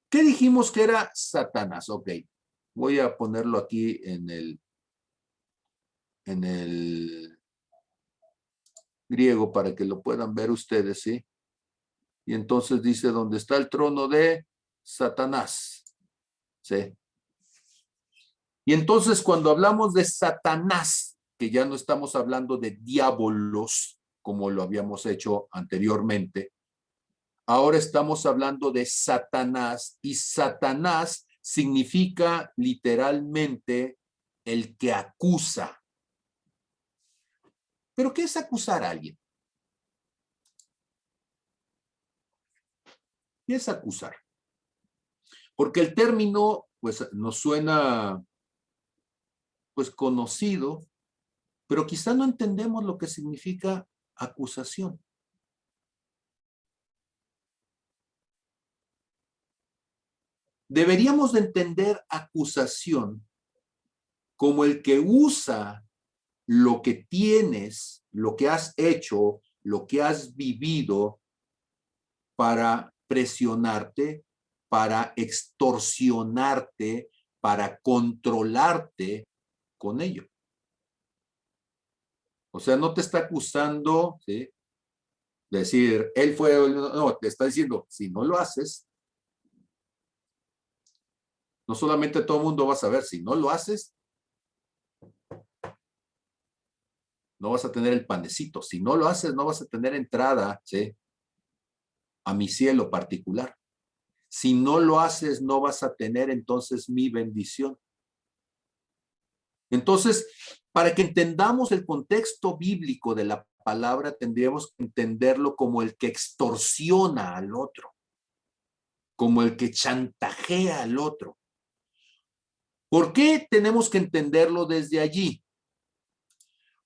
¿Qué dijimos que era Satanás? Ok, voy a ponerlo aquí en el griego para que lo puedan ver ustedes, ¿sí? Y entonces dice, ¿dónde está el trono de Satanás? ¿Sí? Y entonces cuando hablamos de Satanás, que ya no estamos hablando de diabolos, como lo habíamos hecho anteriormente, ahora estamos hablando de Satanás, y Satanás significa literalmente el que acusa. ¿Pero qué es acusar a alguien? ¿Qué es acusar? Porque el término, pues, nos suena, pues, conocido, pero quizá no entendemos lo que significa acusación. Deberíamos de entender acusación como el que usa lo que tienes, lo que has hecho, lo que has vivido para presionarte, para extorsionarte, para controlarte con ello. O sea, no te está acusando, ¿sí? Decir, él fue, no, te está diciendo, si no lo haces, no solamente todo el mundo va a saber, si no lo haces, no vas a tener el panecito. Si no lo haces, no vas a tener entrada, ¿sí? A mi cielo particular. Si no lo haces, no vas a tener entonces mi bendición. Entonces, para que entendamos el contexto bíblico de la palabra, tendríamos que entenderlo como el que extorsiona al otro, como el que chantajea al otro. ¿Por qué tenemos que entenderlo desde allí?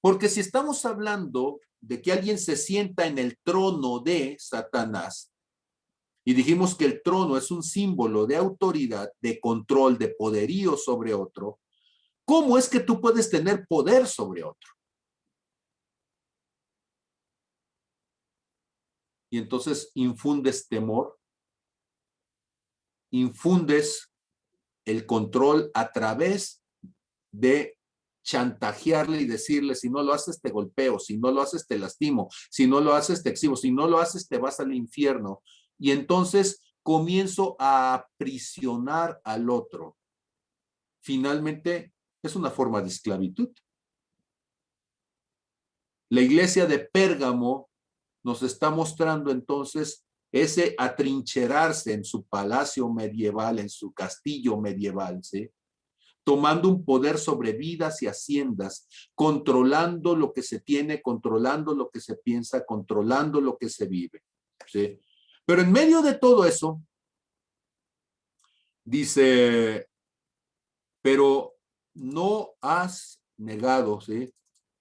Porque si estamos hablando de que alguien se sienta en el trono de Satanás, y dijimos que el trono es un símbolo de autoridad, de control, de poderío sobre otro, ¿cómo es que tú puedes tener poder sobre otro? Y entonces infundes temor, infundes el control a través de chantajearle y decirle, si no lo haces te golpeo, si no lo haces te lastimo, si no lo haces te exhibo, si no lo haces te vas al infierno. Y entonces comienzo a aprisionar al otro. Finalmente es una forma de esclavitud. La iglesia de Pérgamo nos está mostrando entonces ese atrincherarse en su palacio medieval, en su castillo medieval, ¿sí? Tomando un poder sobre vidas y haciendas, controlando lo que se tiene, controlando lo que se piensa, controlando lo que se vive, ¿sí? Pero en medio de todo eso, dice, pero no has negado, ¿sí?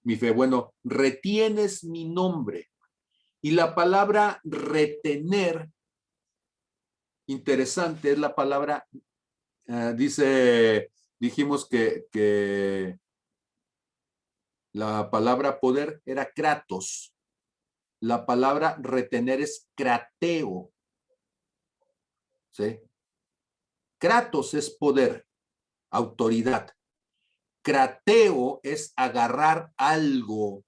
Mi fe. Bueno, retienes mi nombre. Y la palabra retener, interesante, es la palabra, dijimos que la palabra poder era kratos. La palabra retener es krateo. ¿Sí? Kratos es poder, autoridad. Krateo es agarrar algo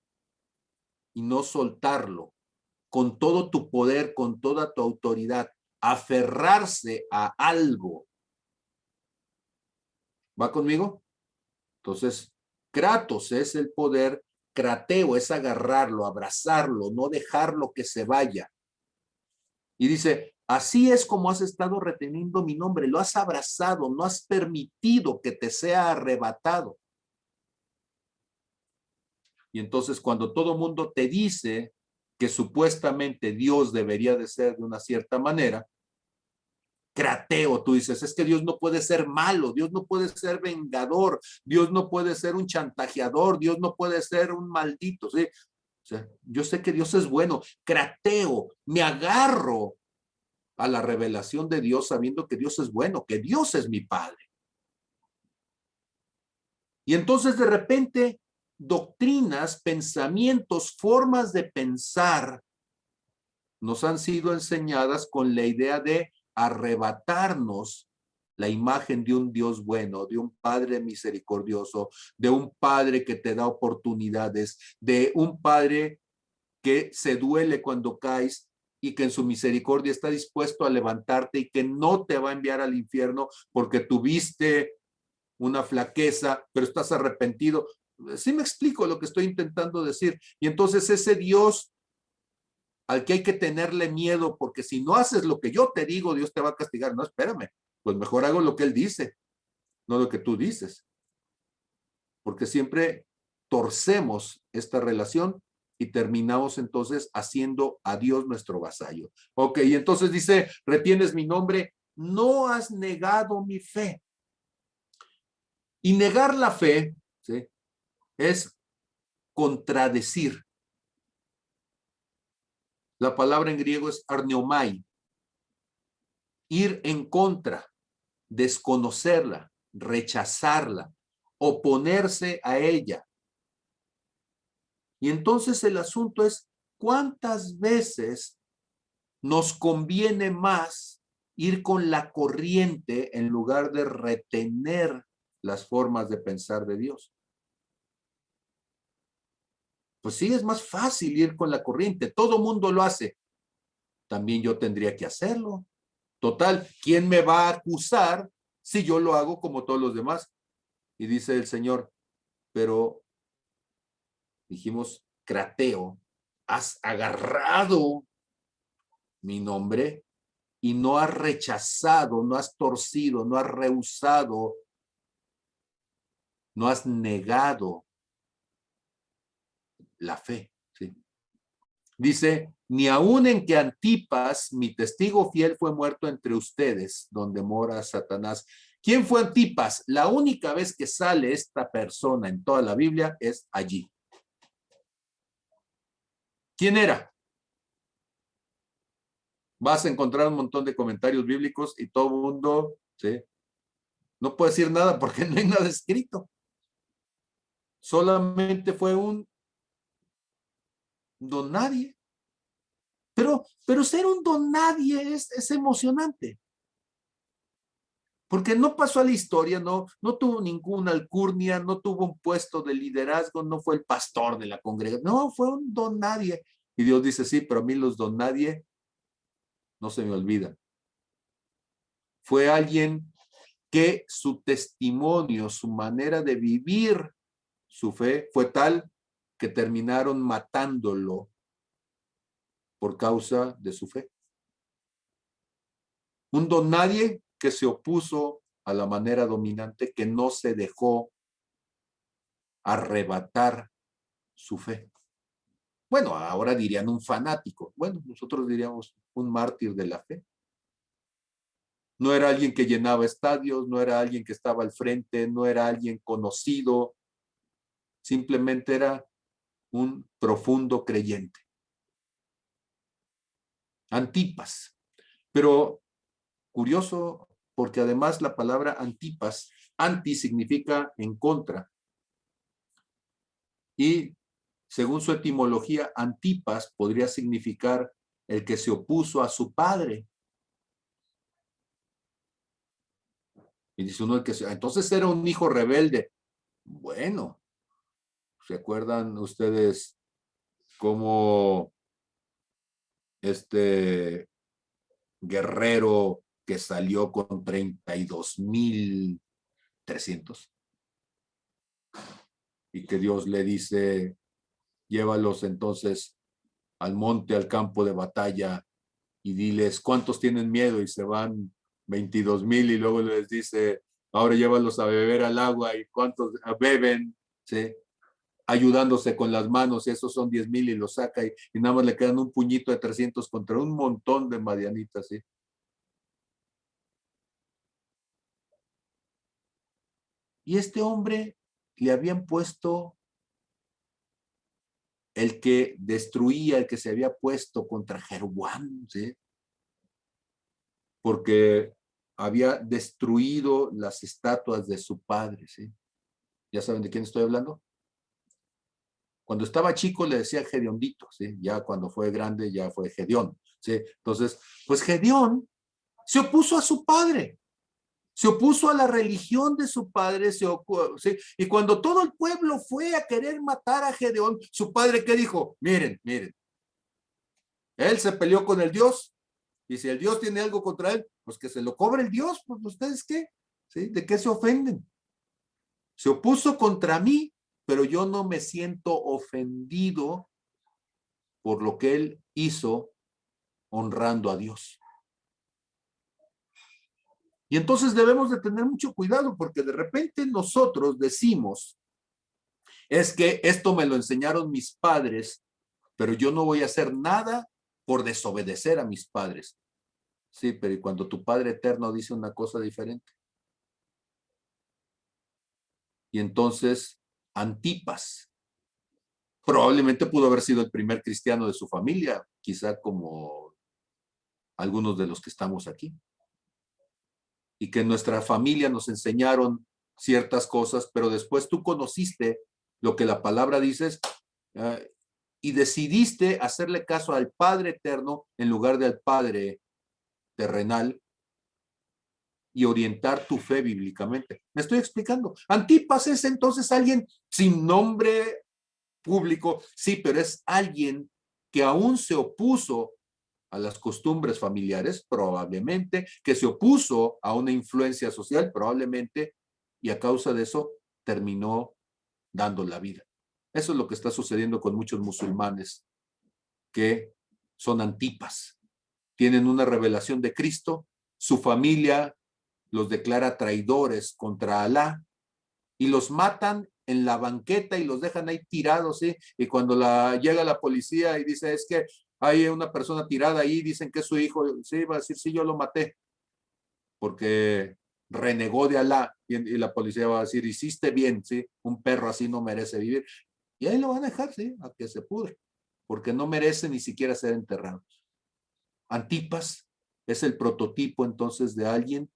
y no soltarlo. Con todo tu poder, con toda tu autoridad, aferrarse a algo. ¿Va conmigo? Entonces, kratos es el poder, krateo es agarrarlo, abrazarlo, no dejarlo que se vaya. Y dice, así es como has estado reteniendo mi nombre, lo has abrazado, no has permitido que te sea arrebatado. Y entonces cuando todo mundo te dice que supuestamente Dios debería de ser de una cierta manera, krateo, tú dices, es que Dios no puede ser malo, Dios no puede ser vengador, Dios no puede ser un chantajeador, Dios no puede ser un maldito, ¿sí? O sea, yo sé que Dios es bueno, krateo, me agarro a la revelación de Dios sabiendo que Dios es bueno, que Dios es mi Padre. Y entonces de repente doctrinas, pensamientos, formas de pensar nos han sido enseñadas con la idea de arrebatarnos la imagen de un Dios bueno, de un Padre misericordioso, de un Padre que te da oportunidades, de un Padre que se duele cuando caes y que en su misericordia está dispuesto a levantarte y que no te va a enviar al infierno porque tuviste una flaqueza, pero estás arrepentido. Sí me explico lo que estoy intentando decir. Y entonces ese Dios al que hay que tenerle miedo, porque si no haces lo que yo te digo, Dios te va a castigar. No, espérame, pues mejor hago lo que Él dice, no lo que tú dices. Porque siempre torcemos esta relación y terminamos entonces haciendo a Dios nuestro vasallo. Ok, y entonces dice, retienes mi nombre, no has negado mi fe. Y negar la fe, ¿sí?, es contradecir. La palabra en griego es arneomai, ir en contra, desconocerla, rechazarla, oponerse a ella. Y entonces el asunto es, ¿cuántas veces nos conviene más ir con la corriente en lugar de retener las formas de pensar de Dios? Pues sí, es más fácil ir con la corriente. Todo mundo lo hace. También yo tendría que hacerlo. Total, ¿quién me va a acusar si yo lo hago como todos los demás? Y dice el Señor, pero dijimos, Crateo, has agarrado mi nombre y no has rechazado, no has torcido, no has rehusado, no has negado la fe. ¿Sí? Dice, ni aun en que Antipas, mi testigo fiel, fue muerto entre ustedes, donde mora Satanás. ¿Quién fue Antipas? La única vez que sale esta persona en toda la Biblia es allí. ¿Quién era? Vas a encontrar un montón de comentarios bíblicos y todo el mundo, ¿sí?, no puede decir nada porque no hay nada escrito. Solamente fue un don nadie. Pero ser un don nadie es emocionante. Porque no pasó a la historia, no tuvo ninguna alcurnia, no tuvo un puesto de liderazgo, no fue el pastor de la congregación, no, fue un don nadie. Y Dios dice, sí, pero a mí los don nadie no se me olvidan. Fue alguien que su testimonio, su manera de vivir su fe fue tal que terminaron matándolo por causa de su fe. Un don nadie que se opuso a la manera dominante, que no se dejó arrebatar su fe. Bueno, ahora dirían un fanático. Bueno, nosotros diríamos un mártir de la fe. No era alguien que llenaba estadios, no era alguien que estaba al frente, no era alguien conocido. Simplemente era un profundo creyente. Antipas. Pero curioso, porque además la palabra Antipas, anti significa en contra. Y según su etimología, Antipas podría significar el que se opuso a su padre. Y dice uno, entonces era un hijo rebelde. Bueno, ¿se acuerdan ustedes cómo este guerrero que salió con 32,300? Y que Dios le dice, llévalos entonces al monte, al campo de batalla, y diles, ¿cuántos tienen miedo? Y se van 22,000 y luego les dice, ahora llévalos a beber al agua, y ¿cuántos beben? ¿Sí? Ayudándose con las manos, y esos son 10,000 y los saca, y nada más le quedan un puñito de 300 contra un montón de madianitas, ¿sí? Y este hombre le habían puesto el que destruía, el que se había puesto contra Jeroboam, ¿sí? Porque había destruido las estatuas de su padre, ¿sí? ¿Ya saben de quién estoy hablando? Cuando estaba chico le decía Gedeondito, ¿sí? Ya cuando fue grande ya fue Gedeón, ¿sí? Entonces, pues Gedeón se opuso a su padre, se opuso a la religión de su padre, ¿sí? Y cuando todo el pueblo fue a querer matar a Gedeón, su padre, ¿qué dijo? Miren, él se peleó con el Dios, y si el Dios tiene algo contra él, pues que se lo cobre el Dios, pues ¿ustedes qué? ¿Sí? ¿De qué se ofenden? Se opuso contra mí, pero yo no me siento ofendido por lo que él hizo honrando a Dios. Y entonces debemos de tener mucho cuidado porque de repente nosotros decimos, es que esto me lo enseñaron mis padres, pero yo no voy a hacer nada por desobedecer a mis padres. Sí, pero ¿y cuando tu Padre Eterno dice una cosa diferente? Y entonces Antipas probablemente pudo haber sido el primer cristiano de su familia, quizá como algunos de los que estamos aquí. Y que en nuestra familia nos enseñaron ciertas cosas, pero después tú conociste lo que la palabra dice y decidiste hacerle caso al Padre Eterno en lugar del Padre terrenal y orientar tu fe bíblicamente. Me estoy explicando. Antipas es entonces alguien sin nombre público, sí, pero es alguien que aún se opuso a las costumbres familiares, probablemente, que se opuso a una influencia social, probablemente, y a causa de eso terminó dando la vida. Eso es lo que está sucediendo con muchos musulmanes que son Antipas. Tienen una revelación de Cristo, su familia los declara traidores contra Alá y los matan en la banqueta y los dejan ahí tirados, ¿sí? Y cuando llega la policía y dice, es que hay una persona tirada ahí, dicen que es su hijo, sí, va a decir, sí, yo lo maté, porque renegó de Alá, y la policía va a decir, hiciste bien, ¿sí? Un perro así no merece vivir. Y ahí lo van a dejar, ¿sí? A que se pudre, porque no merece ni siquiera ser enterrado. Antipas es el prototipo entonces de alguien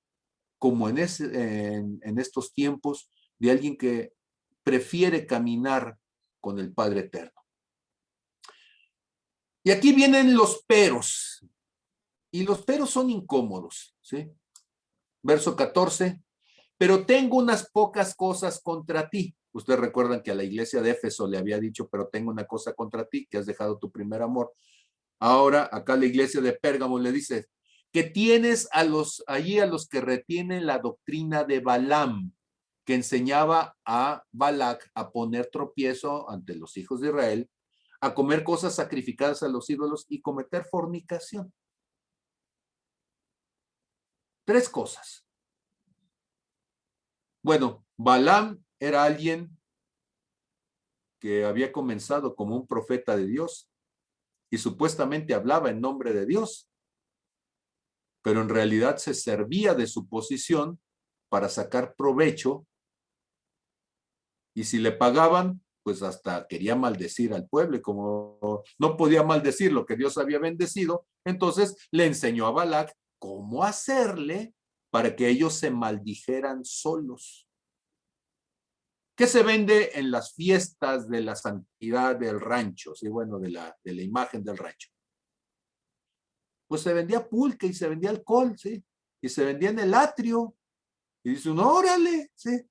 como en estos tiempos, de alguien que prefiere caminar con el Padre Eterno. Y aquí vienen los peros, y los peros son incómodos, ¿sí? Verso 14, pero tengo unas pocas cosas contra ti. Ustedes recuerdan que a la iglesia de Éfeso le había dicho, pero tengo una cosa contra ti, que has dejado tu primer amor. Ahora, acá la iglesia de Pérgamo le dice, que tienes allí a los que retienen la doctrina de Balaam, que enseñaba a Balac a poner tropiezo ante los hijos de Israel, a comer cosas sacrificadas a los ídolos y cometer fornicación. 3 cosas. Bueno, Balaam era alguien que había comenzado como un profeta de Dios y supuestamente hablaba en nombre de Dios, pero en realidad se servía de su posición para sacar provecho y si le pagaban, pues hasta quería maldecir al pueblo y como no podía maldecir lo que Dios había bendecido, entonces le enseñó a Balac cómo hacerle para que ellos se maldijeran solos. ¿Qué se vende en las fiestas de la santidad del rancho? Sí, bueno, de la imagen del rancho. Pues se vendía pulque y se vendía alcohol, ¿sí? Y se vendía en el atrio. Y dice uno, órale, ¿sí?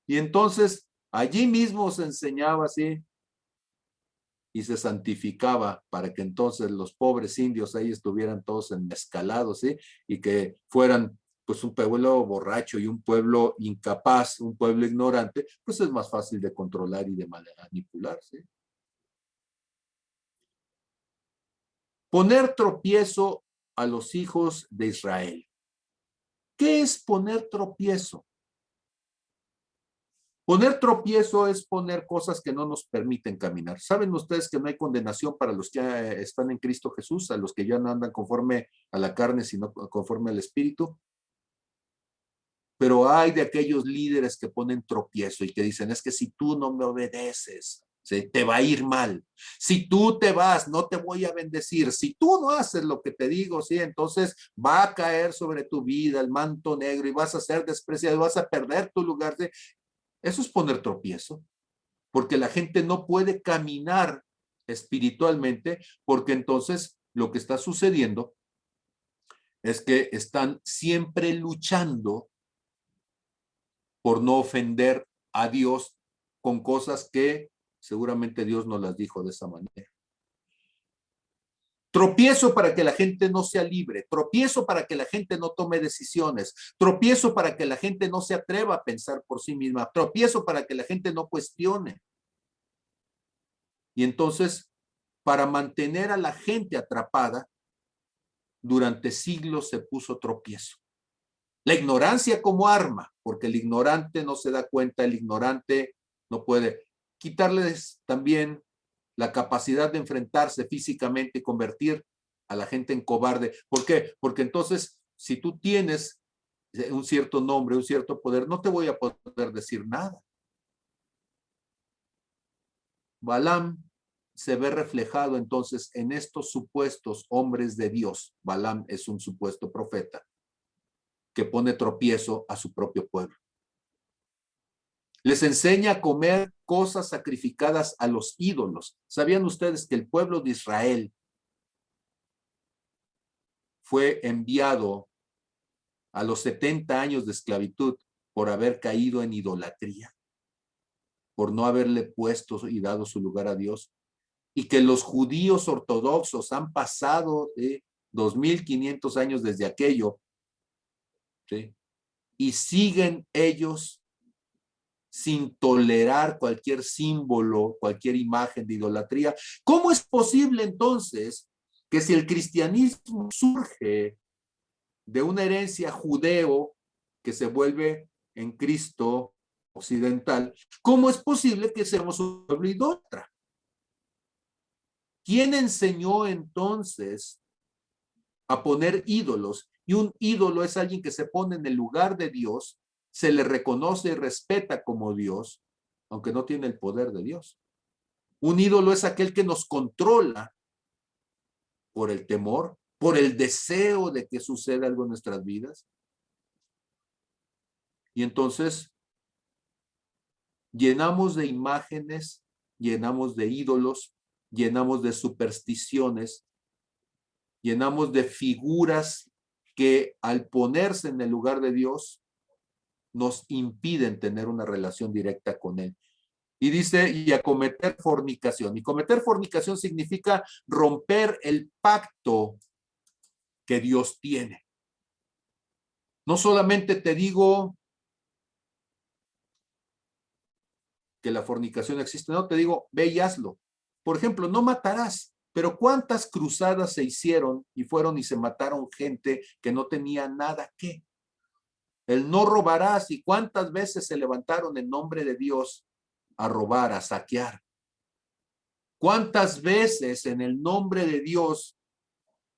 Y entonces allí mismo se enseñaba así y se santificaba para que entonces los pobres indios ahí estuvieran todos enmezcalados, ¿sí? Y que fueran pues un pueblo borracho y un pueblo incapaz, un pueblo ignorante, pues es más fácil de controlar y de manipular, ¿sí? Poner tropiezo a los hijos de Israel. ¿Qué es poner tropiezo? Poner tropiezo es poner cosas que no nos permiten caminar. ¿Saben ustedes que no hay condenación para los que están en Cristo Jesús, a los que ya no andan conforme a la carne, sino conforme al Espíritu? Pero hay de aquellos líderes que ponen tropiezo y que dicen, es que si tú no me obedeces, ¿sí? Te va a ir mal. Si tú te vas, no te voy a bendecir. Si tú no haces lo que te digo, ¿sí? Entonces va a caer sobre tu vida el manto negro y vas a ser despreciado, vas a perder tu lugar. ¿Sí? Eso es poner tropiezo. porque la gente no puede caminar espiritualmente, porque entonces lo que está sucediendo es que están siempre luchando por no ofender a Dios con cosas que seguramente Dios no las dijo de esa manera. Tropiezo para que la gente no sea libre, tropiezo para que la gente no tome decisiones, tropiezo para que la gente no se atreva a pensar por sí misma, tropiezo para que la gente no cuestione. Y entonces, para mantener a la gente atrapada, durante siglos se puso tropiezo. La ignorancia como arma, porque el ignorante no se da cuenta, el ignorante no puede. Quitarles también la capacidad de enfrentarse físicamente y convertir a la gente en cobarde. ¿Por qué? Porque entonces, si tú tienes un cierto nombre, un cierto poder, no te voy a poder decir nada. Balaam se ve reflejado entonces en estos supuestos hombres de Dios. Balaam es un supuesto profeta que pone tropiezo a su propio pueblo. Les enseña a comer cosas sacrificadas a los ídolos. ¿Sabían ustedes que el pueblo de Israel fue enviado a los 70 años de esclavitud por haber caído en idolatría, por no haberle puesto y dado su lugar a Dios? Y que los judíos ortodoxos han pasado de 2500 años desde aquello, ¿sí? Y siguen ellos sin tolerar cualquier símbolo, cualquier imagen de idolatría. ¿Cómo es posible entonces que si el cristianismo surge de una herencia judeo que se vuelve en Cristo occidental, cómo es posible que seamos un pueblo idólatra? ¿Quién enseñó entonces a poner ídolos? Y un ídolo es alguien que se pone en el lugar de Dios, se le reconoce y respeta como Dios, aunque no tiene el poder de Dios. Un ídolo es aquel que nos controla por el temor, por el deseo de que suceda algo en nuestras vidas. Y entonces llenamos de imágenes, llenamos de ídolos, llenamos de supersticiones, llenamos de figuras que al ponerse en el lugar de Dios nos impiden tener una relación directa con Él. Y dice, y a cometer fornicación. Y cometer fornicación significa romper el pacto que Dios tiene. No solamente te digo que la fornicación existe, no, te digo, ve y hazlo. Por ejemplo, no matarás, pero ¿cuántas cruzadas se hicieron y fueron y se mataron gente que no tenía nada que? El no robarás, y cuántas veces se levantaron en nombre de Dios a robar, a saquear. ¿Cuántas veces en el nombre de Dios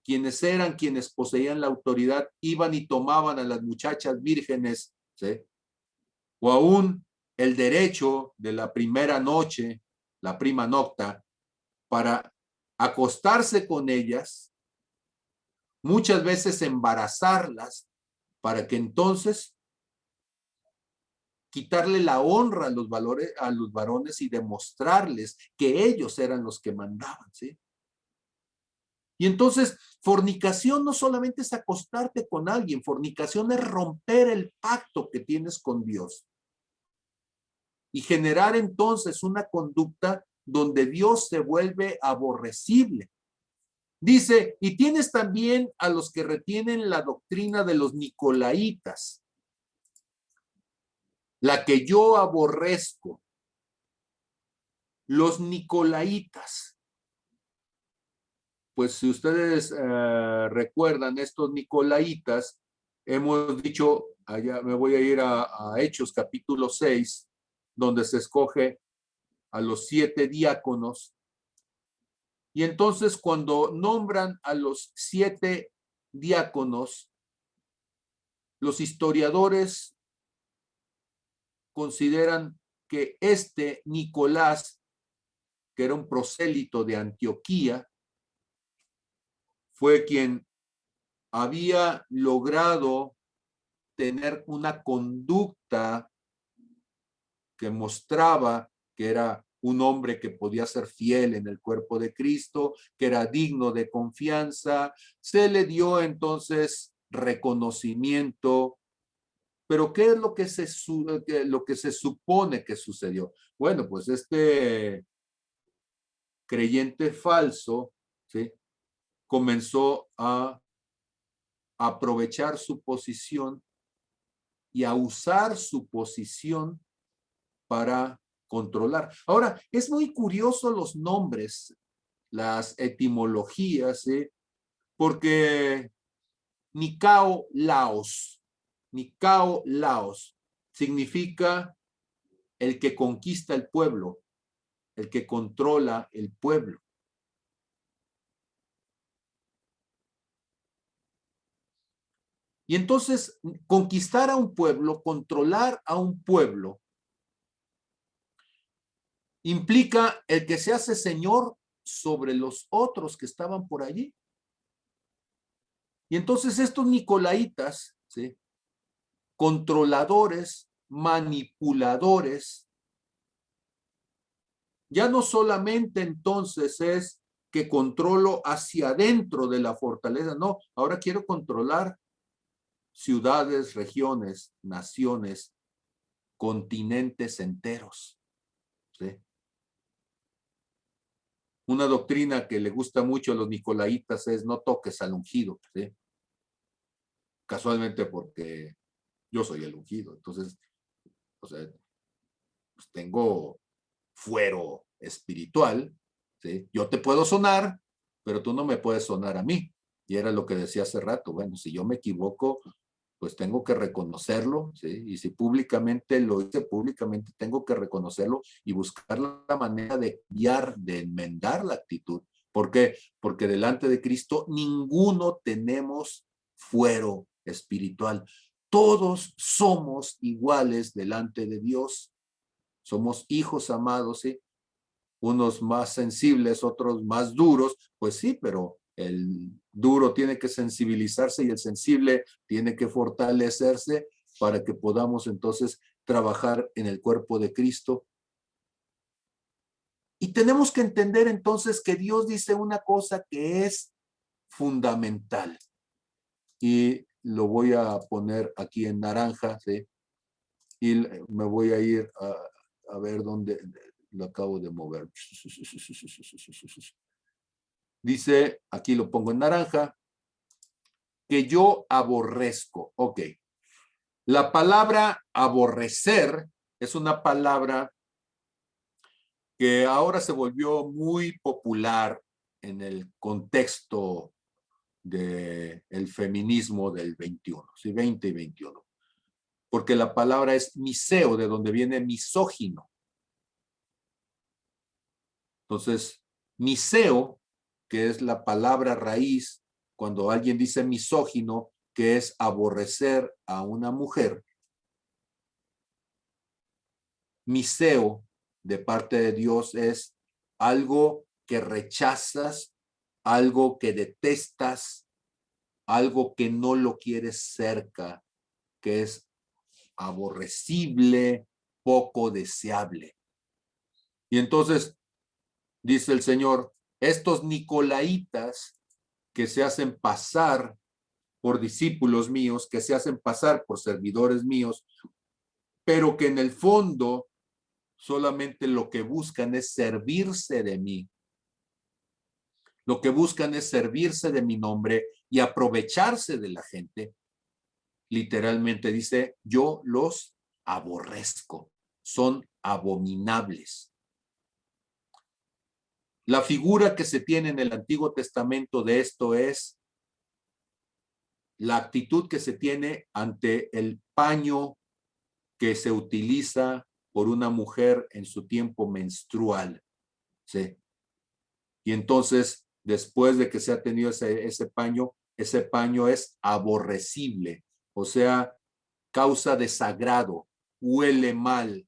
quienes poseían la autoridad iban y tomaban a las muchachas vírgenes, ¿sí? O aún el derecho de la primera noche, la prima nocta, para acostarse con ellas, muchas veces embarazarlas, para que entonces quitarle la honra a los varones y demostrarles que ellos eran los que mandaban, ¿sí? Y entonces, fornicación no solamente es acostarte con alguien, fornicación es romper el pacto que tienes con Dios y generar entonces una conducta donde Dios se vuelve aborrecible. Dice, y tienes también a los que retienen la doctrina de los nicolaitas, la que yo aborrezco. Los nicolaitas. Pues si ustedes recuerdan, estos nicolaitas, hemos dicho, allá me voy a ir a Hechos capítulo 6, donde se escoge a los 7 diáconos. Y entonces cuando nombran a los 7 diáconos, los historiadores consideran que este Nicolás, que era un prosélito de Antioquía, fue quien había logrado tener una conducta que mostraba que era un hombre que podía ser fiel en el cuerpo de Cristo, que era digno de confianza. Se le dio entonces reconocimiento. Pero ¿qué es lo que se supone que sucedió? Bueno, pues este creyente falso, ¿sí?, comenzó a aprovechar su posición y a usar su posición para controlar. Ahora, es muy curioso los nombres, las etimologías, ¿sí?, porque Nicao Laos significa el que conquista el pueblo, el que controla el pueblo. Y entonces, conquistar a un pueblo, controlar a un pueblo, implica el que se hace señor sobre los otros que estaban por allí. Y entonces estos nicolaitas, ¿sí?, controladores, manipuladores, ya no solamente entonces es que controlo hacia adentro de la fortaleza, no, ahora quiero controlar ciudades, regiones, naciones, continentes enteros, ¿sí? Una doctrina que le gusta mucho a los nicolaitas es no toques al ungido, ¿sí? Casualmente porque yo soy el ungido, entonces, o sea, pues tengo fuero espiritual, ¿sí? Yo te puedo sonar, pero tú no me puedes sonar a mí. Y era lo que decía hace rato, bueno, si yo me equivoco, pues tengo que reconocerlo, ¿sí? Y si públicamente lo hice, públicamente tengo que reconocerlo y buscar la manera de guiar, de enmendar la actitud. ¿Por qué? Porque delante de Cristo ninguno tenemos fuero espiritual. Todos somos iguales delante de Dios. Somos hijos amados, ¿sí? Unos más sensibles, otros más duros, pues sí, pero el duro tiene que sensibilizarse y el sensible tiene que fortalecerse para que podamos entonces trabajar en el cuerpo de Cristo. Y tenemos que entender entonces que Dios dice una cosa que es fundamental. Y lo voy a poner aquí en naranja, ¿sí? Y me voy a ir a ver dónde lo acabo de mover. Dice, aquí lo pongo en naranja, que yo aborrezco. Ok. La palabra aborrecer es una palabra que ahora se volvió muy popular en el contexto del feminismo del 21, ¿sí? 20 y 21. Porque la palabra es miseo, de donde viene misógino. Entonces, miseo, que es la palabra raíz, cuando alguien dice misógino, que es aborrecer a una mujer, miseo de parte de Dios es algo que rechazas, algo que detestas, algo que no lo quieres cerca, que es aborrecible, poco deseable. Y entonces, dice el Señor, estos nicolaitas que se hacen pasar por discípulos míos, que se hacen pasar por servidores míos, pero que en el fondo solamente lo que buscan es servirse de mí. Lo que buscan es servirse de mi nombre y aprovecharse de la gente. Literalmente dice, yo los aborrezco. Son abominables. La figura que se tiene en el Antiguo Testamento de esto es la actitud que se tiene ante el paño que se utiliza por una mujer en su tiempo menstrual, ¿sí? Y entonces, después de que se ha tenido ese paño es aborrecible, o sea, causa desagrado, huele mal,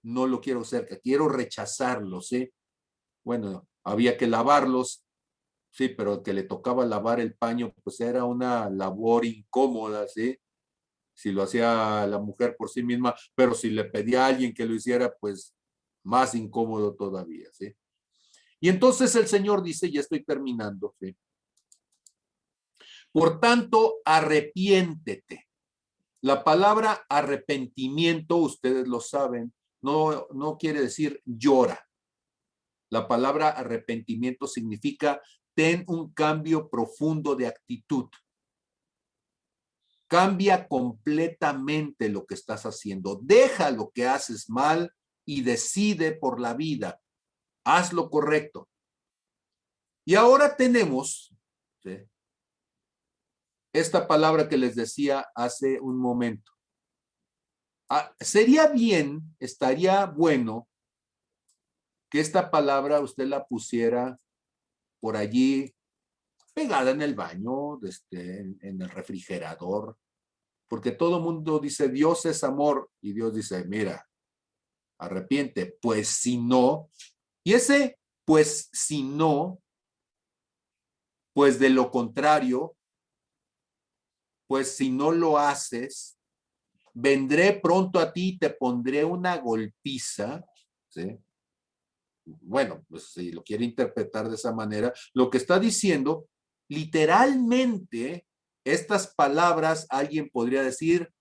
no lo quiero cerca, quiero rechazarlo, ¿sí? Bueno, había que lavarlos, sí, pero el que le tocaba lavar el paño, pues era una labor incómoda, ¿sí? Si lo hacía la mujer por sí misma, pero si le pedía a alguien que lo hiciera, pues más incómodo todavía, ¿sí? Y entonces el Señor dice, ya estoy terminando, ¿sí? Por tanto, arrepiéntete. La palabra arrepentimiento, ustedes lo saben, no quiere decir llora. La palabra arrepentimiento significa ten un cambio profundo de actitud. Cambia completamente lo que estás haciendo. Deja lo que haces mal y decide por la vida. Haz lo correcto. Y ahora tenemos, ¿sí?, esta palabra que les decía hace un momento. Sería bien, estaría bueno que esta palabra usted la pusiera por allí pegada en el baño, en el refrigerador, porque todo el mundo dice Dios es amor y Dios dice, mira, arrepiente, pues si no, y ese pues si no, pues de lo contrario, pues si no lo haces, vendré pronto a ti y te pondré una golpiza, ¿sí? Bueno, pues si lo quiere interpretar de esa manera, lo que está diciendo, literalmente, estas palabras, alguien podría decir,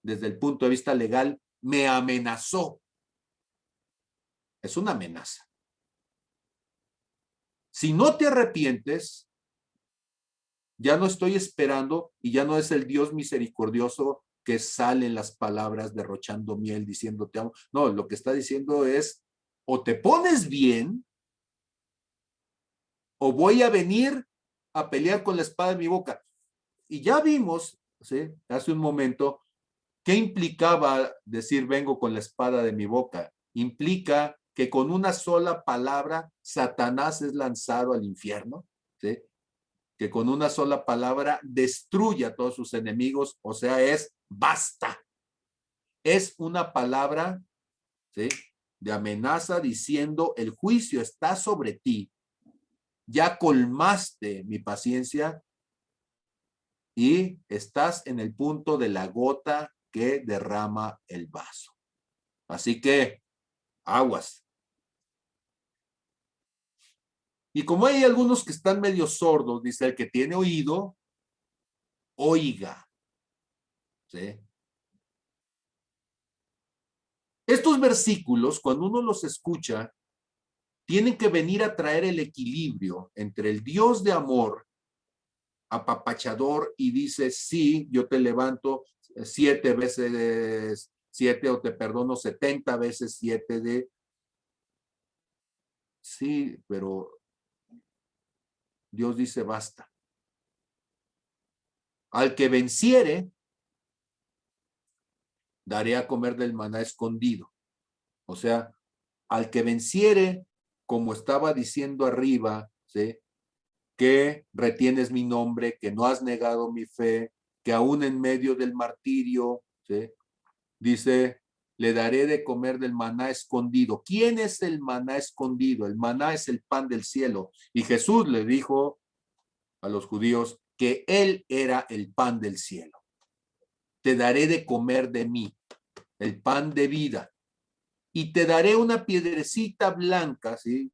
desde el punto de vista legal, me amenazó. Es una amenaza. Si no te arrepientes, ya no estoy esperando y ya no es el Dios misericordioso que sale en las palabras derrochando miel diciendo te amo. No, lo que está diciendo es o te pones bien o voy a venir a pelear con la espada en mi boca. Y ya vimos, ¿sí?, hace un momento, ¿qué implicaba decir vengo con la espada de mi boca? Implica que con una sola palabra Satanás es lanzado al infierno, ¿sí?, que con una sola palabra destruye a todos sus enemigos, o sea, es basta. Es una palabra, ¿sí?, de amenaza diciendo el juicio está sobre ti. Ya colmaste mi paciencia y estás en el punto de la gota que derrama el vaso. Así que, aguas. Y como hay algunos que están medio sordos, dice el que tiene oído, oiga. ¿Sí? Estos versículos, cuando uno los escucha, tienen que venir a traer el equilibrio entre el Dios de amor, apapachador, y dice, sí, yo te levanto 7 veces 7 o te perdono 70 veces 7 de... Sí, pero Dios dice basta. Al que venciere, daré a comer del maná escondido. O sea, al que venciere, como estaba diciendo arriba, ¿sí?, que retienes mi nombre, que no has negado mi fe, que aún en medio del martirio, ¿sí?, dice, le daré de comer del maná escondido. ¿Quién es el maná escondido? El maná es el pan del cielo. Y Jesús le dijo a los judíos que él era el pan del cielo. Te daré de comer de mí, el pan de vida. Y te daré una piedrecita blanca, ¿sí?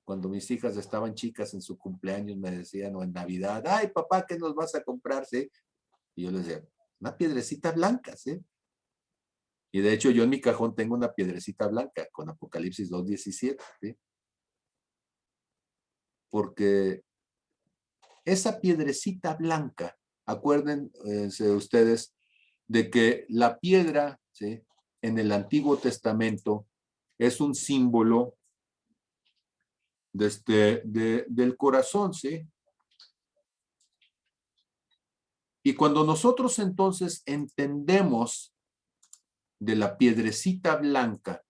Cuando mis hijas estaban chicas en su cumpleaños me decían, o en Navidad, ay papá, ¿qué nos vas a comprar? ¿Sí? Y yo les decía, una piedrecita blanca, ¿sí? Y de hecho yo en mi cajón tengo una piedrecita blanca con Apocalipsis 2:17, ¿sí? Porque esa piedrecita blanca, acuérdense ustedes de que la piedra, ¿sí?, en el Antiguo Testamento es un símbolo del corazón, ¿sí? Y cuando nosotros entonces entendemos de la piedrecita blanca,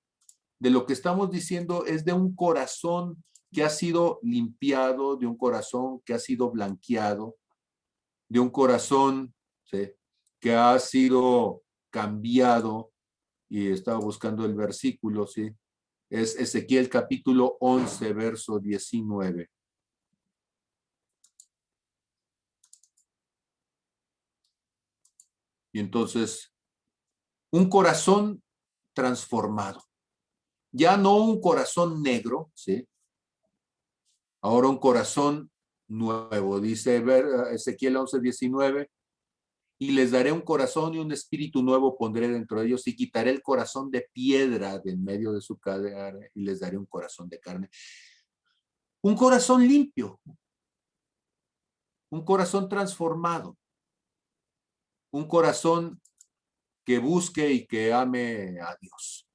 de lo que estamos diciendo es de un corazón que ha sido limpiado, de un corazón que ha sido blanqueado, de un corazón, ¿sí?, que ha sido cambiado, y estaba buscando el versículo, ¿sí? Es Ezequiel capítulo 11, verso 19. Y entonces, un corazón transformado. Ya no un corazón negro, ¿sí? Ahora un corazón nuevo, dice Ezequiel 11:19, y les daré un corazón y un espíritu nuevo pondré dentro de ellos y quitaré el corazón de piedra de en medio de su carne y les daré un corazón de carne. Un corazón limpio, un corazón transformado, un corazón que busque y que ame a Dios.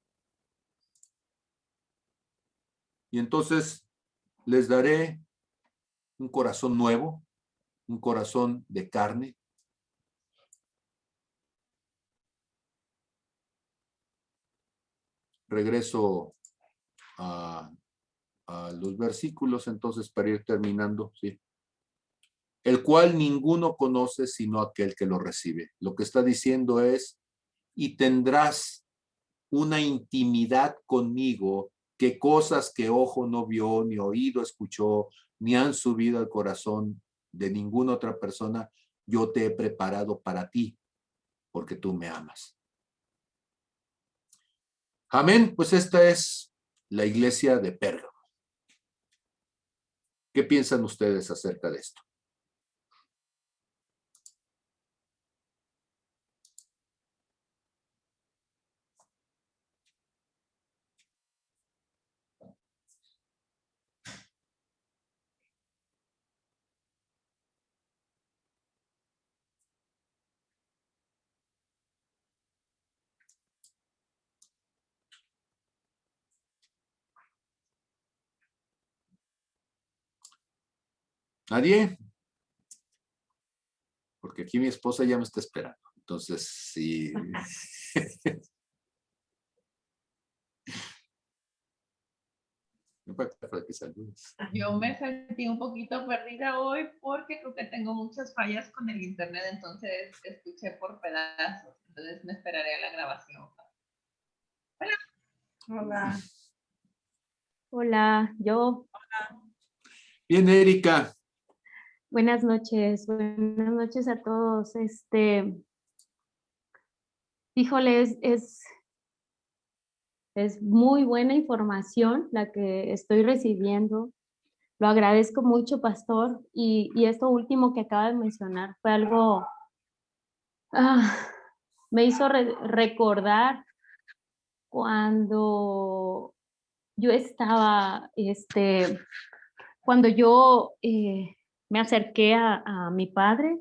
Y entonces les daré un corazón nuevo, un corazón de carne. Regreso a los versículos entonces para ir terminando, ¿sí? El cual ninguno conoce sino aquel que lo recibe. Lo que está diciendo es, y tendrás una intimidad conmigo que cosas que ojo no vio, ni oído escuchó, ni han subido al corazón de ninguna otra persona, yo te he preparado para ti, porque tú me amas. Amén. Pues esta es la iglesia de Pérgamo. ¿Qué piensan ustedes acerca de esto? ¿Nadie? Porque aquí mi esposa ya me está esperando. Entonces, sí. Para que saludes. Yo me sentí un poquito perdida hoy porque creo que tengo muchas fallas con el internet, entonces escuché por pedazos. Entonces me esperaré a la grabación. Hola. Hola. Hola, yo. Bien, Erika. Buenas noches a todos. Híjole, es muy buena información la que estoy recibiendo. Lo agradezco mucho, pastor. Y esto último que acaba de mencionar fue algo, me hizo recordar cuando yo estaba, cuando yo me acerqué a mi padre.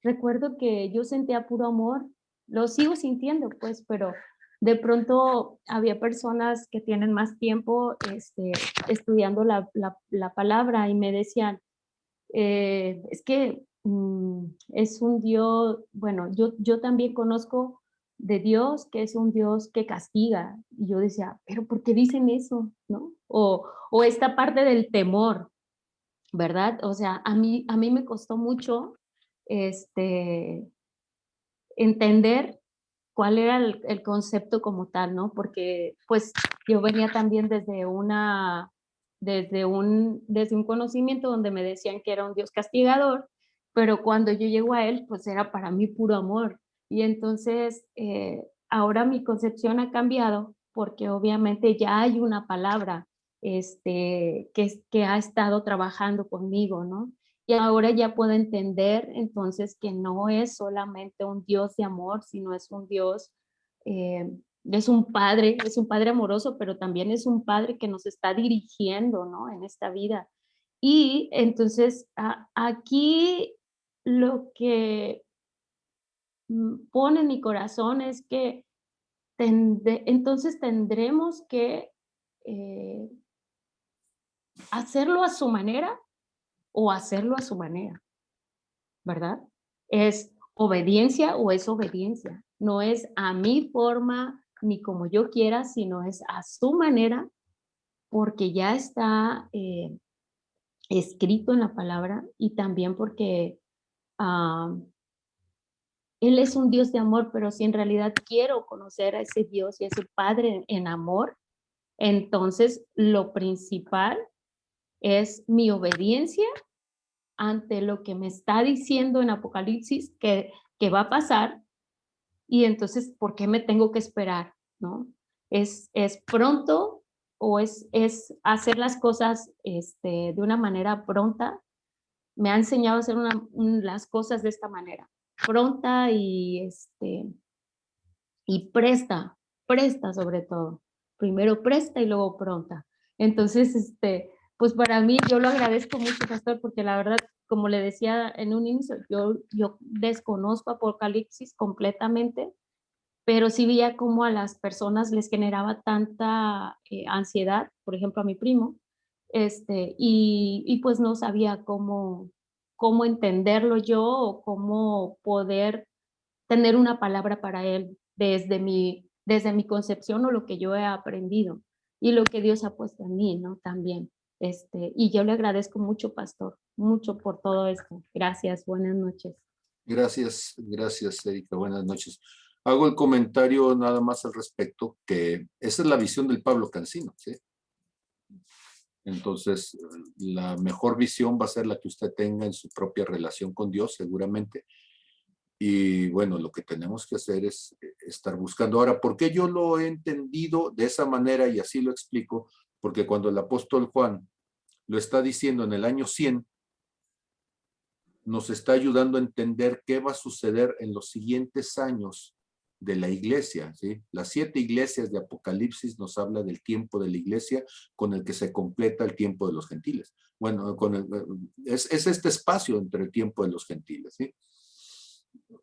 Recuerdo que yo sentía puro amor, lo sigo sintiendo, pues, pero de pronto había personas que tienen más tiempo estudiando la palabra y me decían, es que es un Dios, bueno, yo también conozco de Dios que es un Dios que castiga. Y yo decía, pero ¿por qué dicen eso? ¿No? O esta parte del temor, ¿verdad? O sea, a mí me costó mucho entender cuál era el concepto como tal, ¿no? Porque pues yo venía también desde un conocimiento donde me decían que era un Dios castigador, pero cuando yo llego a él, pues era para mí puro amor. Y entonces ahora mi concepción ha cambiado porque obviamente ya hay una palabra que ha estado trabajando conmigo, ¿no? Y ahora ya puedo entender entonces que no es solamente un Dios de amor, sino es un Dios, es un padre amoroso, pero también es un padre que nos está dirigiendo, ¿no? En esta vida. Y entonces aquí lo que pone en mi corazón es que entonces tendremos que eh, hacerlo a su manera o hacerlo a su manera, ¿verdad? Es obediencia o es obediencia. No es a mi forma ni como yo quiera, sino es a su manera, porque ya está escrito en la palabra y también porque Él es un Dios de amor, pero si en realidad quiero conocer a ese Dios y a ese Padre en amor, entonces lo principal es mi obediencia ante lo que me está diciendo en Apocalipsis que va a pasar, y entonces, ¿por qué me tengo que esperar? ¿no? Es pronto o es hacer las cosas de una manera pronta. Me ha enseñado a hacer las cosas de esta manera, pronta y presta sobre todo. Primero presta y luego pronta. Entonces, pues para mí, yo lo agradezco mucho, pastor, porque la verdad, como le decía en un inicio, yo desconozco Apocalipsis completamente, pero sí veía cómo a las personas les generaba tanta ansiedad, por ejemplo, a mi primo, y pues no sabía cómo entenderlo yo o cómo poder tener una palabra para él desde mi concepción o lo que yo he aprendido y lo que Dios ha puesto en mí, ¿no? También. Y yo le agradezco mucho, pastor, mucho por todo esto. Gracias, buenas noches. Gracias, Erika. Buenas noches. Hago el comentario nada más al respecto, que esa es la visión del Pablo Cancino, ¿sí? Entonces, la mejor visión va a ser la que usted tenga en su propia relación con Dios, seguramente. Y bueno, lo que tenemos que hacer es estar buscando. Ahora, ¿por qué yo lo he entendido de esa manera y así lo explico? Porque cuando el apóstol Juan lo está diciendo en el año 100, nos está ayudando a entender qué va a suceder en los siguientes años de la iglesia, ¿sí? Las 7 iglesias de Apocalipsis nos habla del tiempo de la iglesia con el que se completa el tiempo de los gentiles. Bueno, es este espacio entre el tiempo de los gentiles, ¿sí?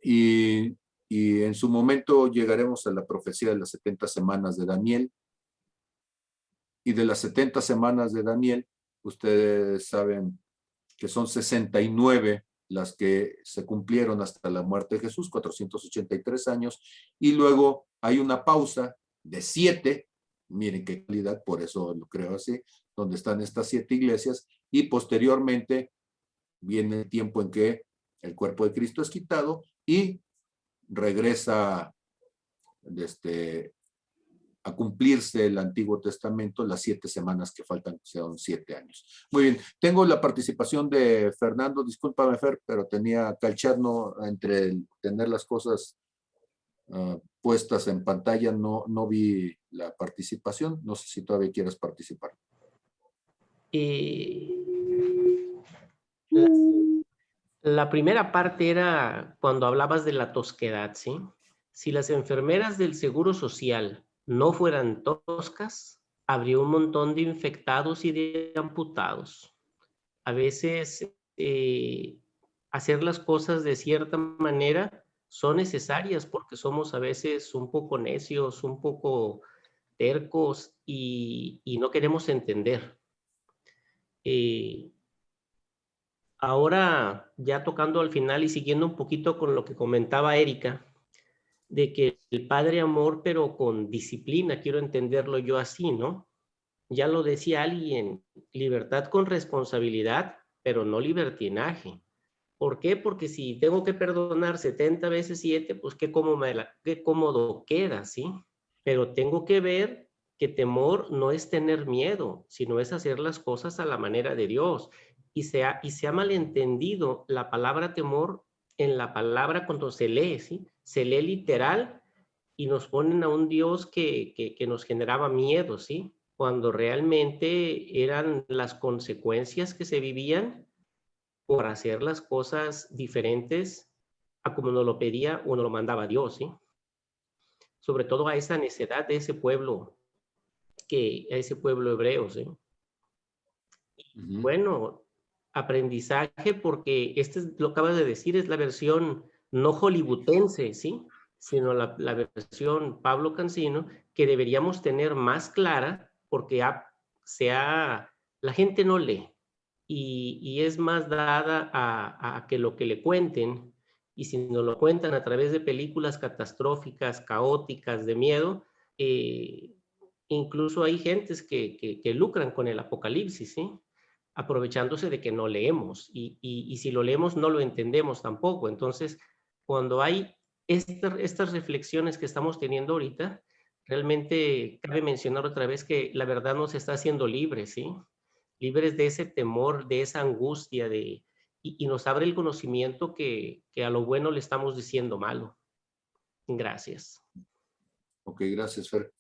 Y en su momento llegaremos a la profecía de las 70 semanas de Daniel. Y de las 70 semanas de Daniel, ustedes saben que son 69 las que se cumplieron hasta la muerte de Jesús, 483 años, y luego hay una pausa de 7, miren qué calidad, por eso lo creo así, donde están estas 7 iglesias, y posteriormente viene el tiempo en que el cuerpo de Cristo es quitado y regresa a cumplirse el Antiguo Testamento, las 7 semanas que faltan, que son 7 años. Muy bien, tengo la participación de Fernando, discúlpame Fer, pero tenía calchano entre tener las cosas puestas en pantalla, no vi la participación, no sé si todavía quieres participar. La primera parte era cuando hablabas de la tosquedad, ¿sí? Si las enfermeras del Seguro Social no fueran toscas, habría un montón de infectados y de amputados. A veces hacer las cosas de cierta manera son necesarias porque somos a veces un poco necios, un poco tercos y no queremos entender. Ahora, ya tocando al final y siguiendo un poquito con lo que comentaba Erika, de que el Padre amor, pero con disciplina, quiero entenderlo yo así, ¿no? Ya lo decía alguien, libertad con responsabilidad, pero no libertinaje. ¿Por qué? Porque si tengo que perdonar 70 veces 7, pues qué cómodo queda, ¿sí? Pero tengo que ver que temor no es tener miedo, sino es hacer las cosas a la manera de Dios. Y se ha malentendido la palabra temor en la palabra cuando se lee, ¿sí? Se lee literal y nos ponen a un Dios que nos generaba miedo, ¿sí? Cuando realmente eran las consecuencias que se vivían por hacer las cosas diferentes a como nos lo pedía o nos lo mandaba Dios, ¿sí? Sobre todo a esa necedad de ese pueblo, a ese pueblo hebreo, ¿sí? Y bueno, aprendizaje porque lo acabas de decir, es la versión no hollywoodense, ¿sí? Sino la versión Pablo Cancino, que deberíamos tener más clara porque la gente no lee y es más dada a que lo que le cuenten, y si nos lo cuentan a través de películas catastróficas, caóticas, de miedo, incluso hay gentes que lucran con el apocalipsis, ¿sí? Aprovechándose de que no leemos y si lo leemos no lo entendemos tampoco. Entonces, cuando hay estas reflexiones que estamos teniendo ahorita, realmente cabe mencionar otra vez que la verdad nos está haciendo libres, ¿sí? Libres de ese temor, de esa angustia, y nos abre el conocimiento que a lo bueno le estamos diciendo malo. Gracias. Ok, gracias, Fer.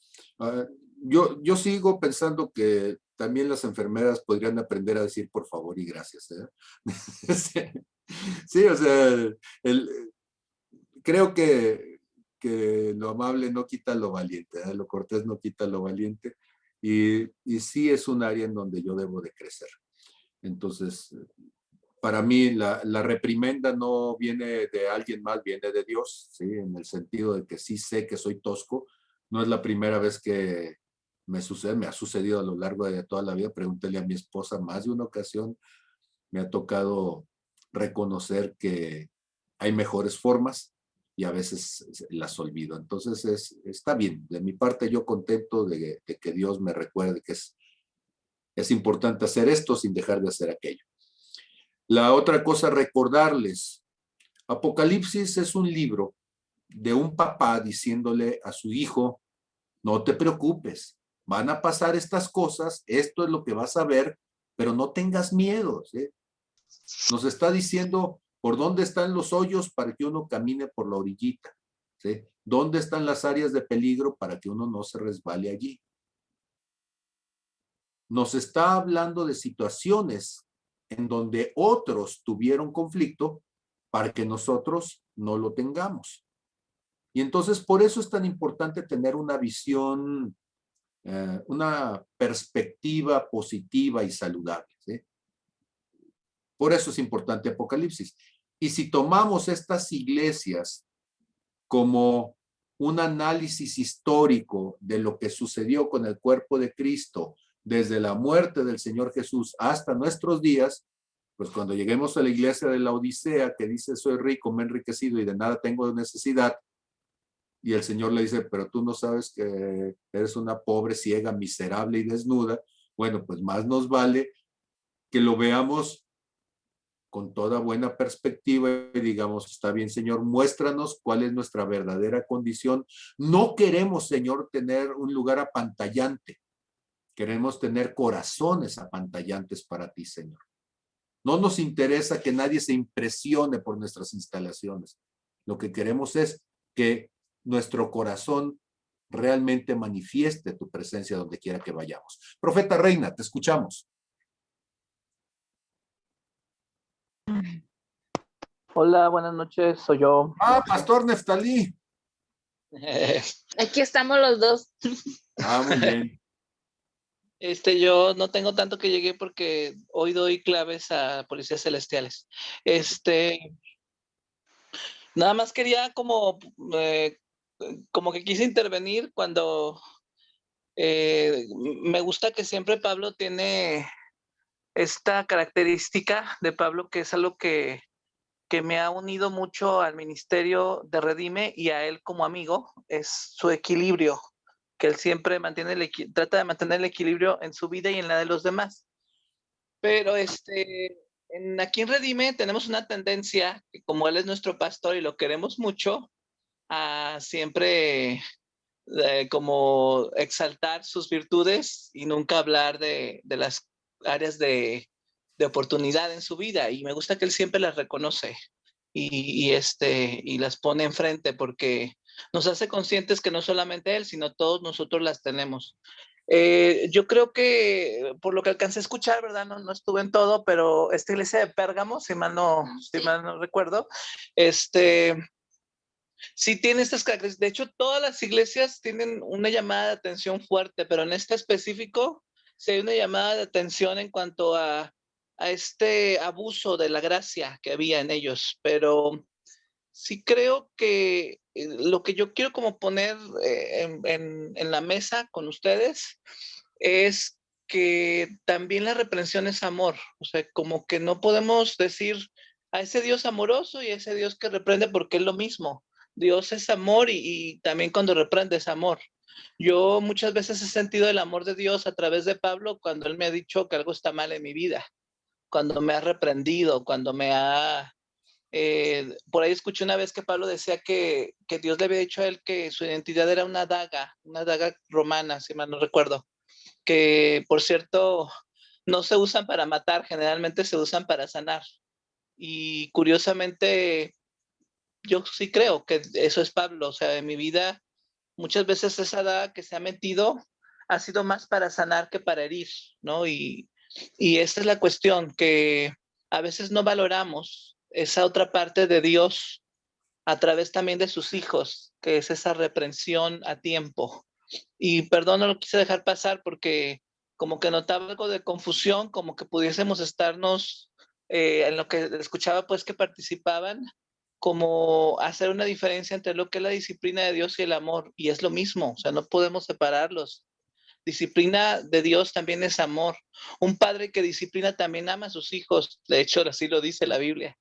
Yo sigo pensando que también las enfermeras podrían aprender a decir por favor y gracias. Sí, sí, o sea, creo que lo amable no quita lo valiente, lo cortés no quita lo valiente, y sí es un área en donde yo debo de crecer. Entonces, para mí la reprimenda no viene de alguien más, viene de Dios, ¿sí? En el sentido de que sí sé que soy tosco. No es la primera vez que me sucede, me ha sucedido a lo largo de toda la vida. Pregúntele a mi esposa, más de una ocasión me ha tocado reconocer que hay mejores formas y a veces las olvido. Entonces está bien. De mi parte yo contento de que Dios me recuerde que es importante hacer esto sin dejar de hacer aquello. La otra cosa, recordarles, Apocalipsis es un libro de un papá diciéndole a su hijo, no te preocupes, van a pasar estas cosas, esto es lo que vas a ver, pero no tengas miedo, ¿sí? Nos está diciendo por dónde están los hoyos para que uno camine por la orillita, ¿sí? ¿Dónde están las áreas de peligro para que uno no se resbale allí? Nos está hablando de situaciones en donde otros tuvieron conflicto para que nosotros no lo tengamos. Y entonces por eso es tan importante tener una visión, una perspectiva positiva y saludable, ¿sí? Por eso es importante Apocalipsis. Y si tomamos estas iglesias como un análisis histórico de lo que sucedió con el cuerpo de Cristo desde la muerte del Señor Jesús hasta nuestros días, pues cuando lleguemos a la iglesia de la Odisea, que dice soy rico, me he enriquecido y de nada tengo necesidad, y el Señor le dice, pero tú no sabes que eres una pobre, ciega, miserable y desnuda, bueno, pues más nos vale que lo veamos con toda buena perspectiva y digamos, está bien, Señor, muéstranos cuál es nuestra verdadera condición. No queremos, Señor, tener un lugar apantallante. Queremos tener corazones apantallantes para ti, Señor. No nos interesa que nadie se impresione por nuestras instalaciones. Lo que queremos es que nuestro corazón realmente manifieste tu presencia donde quiera que vayamos. Profeta Reina, te escuchamos. Hola, buenas noches, soy yo. Pastor Neftalí. Aquí estamos los dos. Muy bien. Yo no tengo tanto que llegué porque hoy doy claves a policías celestiales. Nada más quería como que quise intervenir cuando me gusta que siempre Pablo tiene esta característica de Pablo que es algo que me ha unido mucho al ministerio de Redime y a él como amigo, es su equilibrio, que él siempre trata de mantener el equilibrio en su vida y en la de los demás. Pero aquí en Redime tenemos una tendencia, que como él es nuestro pastor y lo queremos mucho, a siempre como exaltar sus virtudes y nunca hablar de las áreas de oportunidad en su vida. Y me gusta que él siempre las reconoce y las pone enfrente porque nos hace conscientes que no solamente él, sino todos nosotros las tenemos. Yo creo que por lo que alcancé a escuchar, ¿verdad? No estuve en todo, pero esta iglesia de Pérgamo, si mal no recuerdo, sí tiene estas características. De hecho, todas las iglesias tienen una llamada de atención fuerte, pero en este específico sí hay una llamada de atención en cuanto a este abuso de la gracia que había en ellos. Pero sí creo que lo que yo quiero como poner en la mesa con ustedes es que también la reprensión es amor. O sea, como que no podemos decir a ese Dios amoroso y a ese Dios que reprende porque es lo mismo. Dios es amor y también cuando reprende es amor. Yo muchas veces he sentido el amor de Dios a través de Pablo cuando él me ha dicho que algo está mal en mi vida, cuando me ha reprendido, cuando me ha... por ahí escuché una vez que Pablo decía que Dios le había dicho a él que su identidad era una daga romana, si mal no recuerdo, que por cierto no se usan para matar, generalmente se usan para sanar. Y curiosamente yo sí creo que eso es Pablo, o sea, en mi vida muchas veces esa daga que se ha metido ha sido más para sanar que para herir, ¿no? Y esta es la cuestión, que a veces no valoramos esa otra parte de Dios a través también de sus hijos, que es esa reprensión a tiempo. Y perdón, no lo quise dejar pasar porque como que notaba algo de confusión, como que pudiésemos estarnos, en lo que escuchaba pues que participaban, como hacer una diferencia entre lo que es la disciplina de Dios y el amor, y es lo mismo, o sea, no podemos separarlos. Disciplina de Dios también es amor. Un padre que disciplina también ama a sus hijos, de hecho así lo dice la Biblia.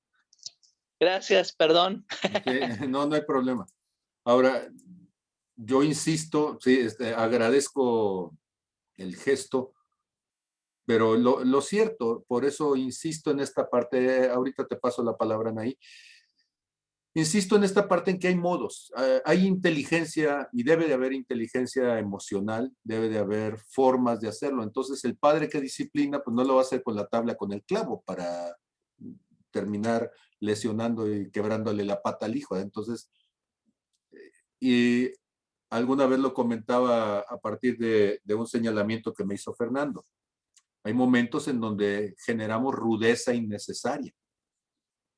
Gracias, perdón. Sí, no, no hay problema. Ahora, yo insisto, sí, agradezco el gesto, pero lo cierto, por eso insisto en esta parte, ahorita te paso la palabra, Anaí. Insisto en esta parte en que hay modos, hay inteligencia y debe de haber inteligencia emocional, debe de haber formas de hacerlo. Entonces el padre que disciplina, pues no lo va a hacer con la tabla, con el clavo para terminar lesionando y quebrándole la pata al hijo. Entonces, y alguna vez lo comentaba a partir de un señalamiento que me hizo Fernando. Hay momentos en donde generamos rudeza innecesaria.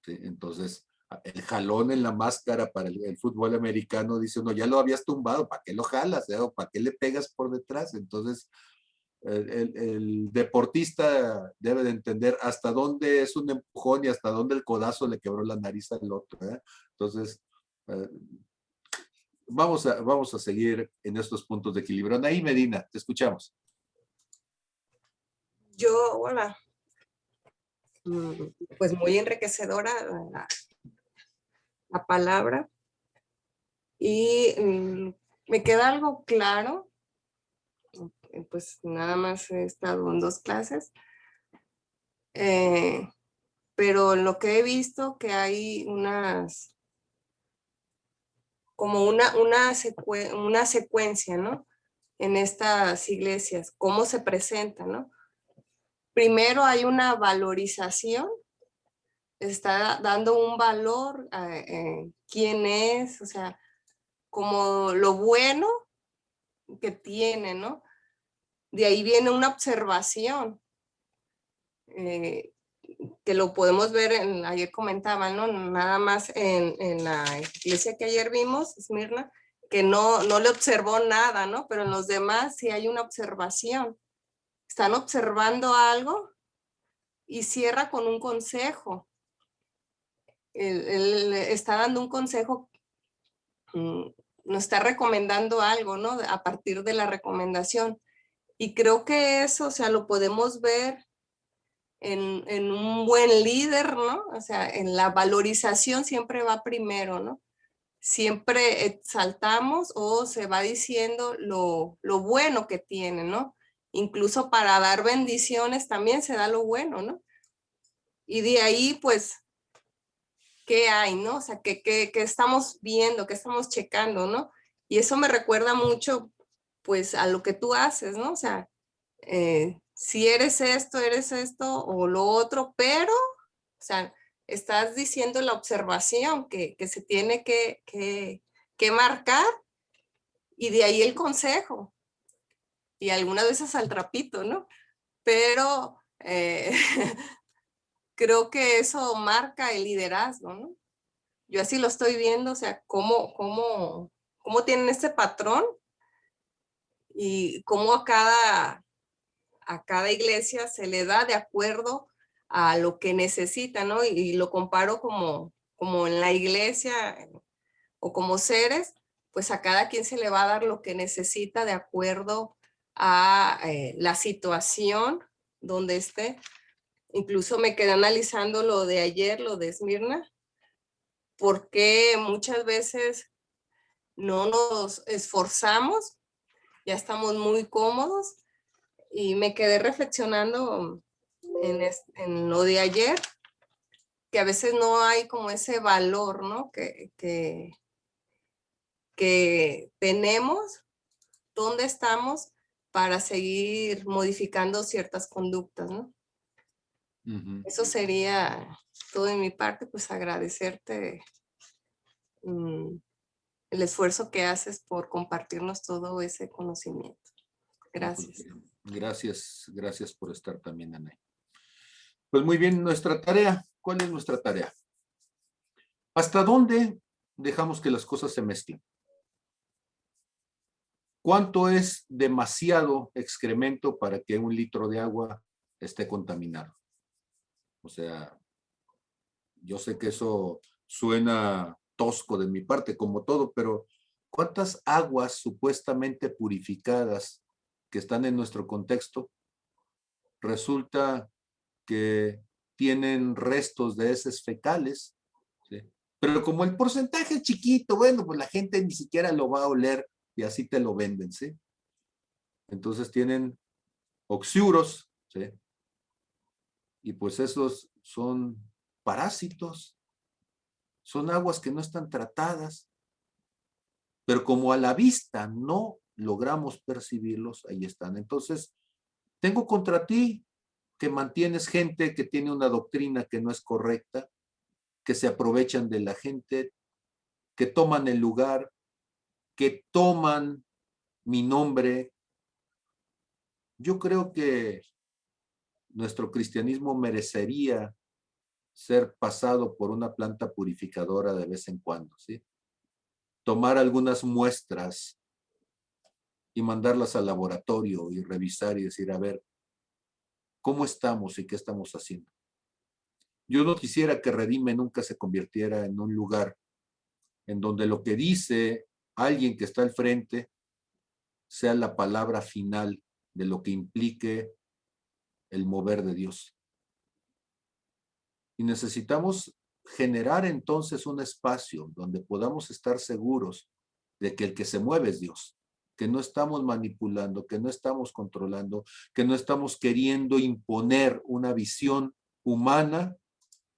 ¿Sí? Entonces, el jalón en la máscara para el fútbol americano, dice uno, ya lo habías tumbado, ¿para qué lo jalas? ¿O para qué le pegas por detrás? Entonces, el deportista debe de entender hasta dónde es un empujón y hasta dónde el codazo le quebró la nariz al otro. Entonces, vamos a seguir en estos puntos de equilibrio. Anaí Medina, te escuchamos. Hola. Pues muy enriquecedora la palabra. Y me queda algo claro, pues nada más he estado en 2 clases, pero lo que he visto que hay como una secuencia, ¿no? En estas iglesias, cómo se presenta, ¿no? Primero hay una valorización, está dando un valor a quién es, o sea, como lo bueno que tiene, ¿no? De ahí viene una observación, que lo podemos ver, ayer comentaban, ¿no? Nada más en la iglesia que ayer vimos, Esmirna, que no le observó nada, ¿no? Pero en los demás sí hay una observación. Están observando algo y cierra con un consejo. Él está dando un consejo, nos está recomendando algo, ¿no? A partir de la recomendación. Y creo que eso, o sea, lo podemos ver en un buen líder, ¿no? O sea, en la valorización siempre va primero, ¿no? Siempre exaltamos o se va diciendo lo bueno que tiene, ¿no? Incluso para dar bendiciones también se da lo bueno, ¿no? Y de ahí, pues, ¿qué hay, no? O sea, ¿qué estamos viendo, qué estamos checando, ¿no? Y eso me recuerda mucho, pues, a lo que tú haces, ¿no? O sea, si eres esto o lo otro, pero, o sea, estás diciendo la observación que se tiene que marcar y de ahí el consejo. Y algunas veces al trapito, ¿no? Pero creo que eso marca el liderazgo, ¿no? Yo así lo estoy viendo, o sea, cómo tienen este patrón y cómo a cada iglesia se le da de acuerdo a lo que necesita, ¿no? Y lo comparo como en la iglesia o como seres, pues a cada quien se le va a dar lo que necesita de acuerdo a la situación donde esté. Incluso me quedé analizando lo de ayer, lo de Esmirna, porque muchas veces no nos esforzamos, ya estamos muy cómodos, y me quedé reflexionando en lo de ayer, que a veces no hay como ese valor, ¿no? Que tenemos, dónde estamos para seguir modificando ciertas conductas, ¿no? Eso sería todo de mi parte, pues agradecerte el esfuerzo que haces por compartirnos todo ese conocimiento. Gracias. Gracias por estar también, Ana. Pues muy bien, nuestra tarea. ¿Cuál es nuestra tarea? ¿Hasta dónde dejamos que las cosas se mezclen? ¿Cuánto es demasiado excremento para que 1 litro de agua esté contaminado? O sea, yo sé que eso suena tosco de mi parte, como todo, pero ¿cuántas aguas supuestamente purificadas que están en nuestro contexto resulta que tienen restos de heces fecales? ¿Sí? Pero como el porcentaje es chiquito, bueno, pues la gente ni siquiera lo va a oler y así te lo venden, ¿sí? Entonces tienen oxiuros, ¿sí? Y pues esos son parásitos, son aguas que no están tratadas, pero como a la vista no logramos percibirlos, ahí están. Entonces, tengo contra ti que mantienes gente que tiene una doctrina que no es correcta, que se aprovechan de la gente, que toman el lugar, que toman mi nombre. Yo creo que nuestro cristianismo merecería ser pasado por una planta purificadora de vez en cuando, ¿sí? Tomar algunas muestras y mandarlas al laboratorio y revisar y decir, a ver, ¿cómo estamos y qué estamos haciendo? Yo no quisiera que Redime nunca se convirtiera en un lugar en donde lo que dice alguien que está al frente sea la palabra final de lo que implique el mover de Dios. Y necesitamos generar entonces un espacio donde podamos estar seguros de que el que se mueve es Dios, que no estamos manipulando, que no estamos controlando, que no estamos queriendo imponer una visión humana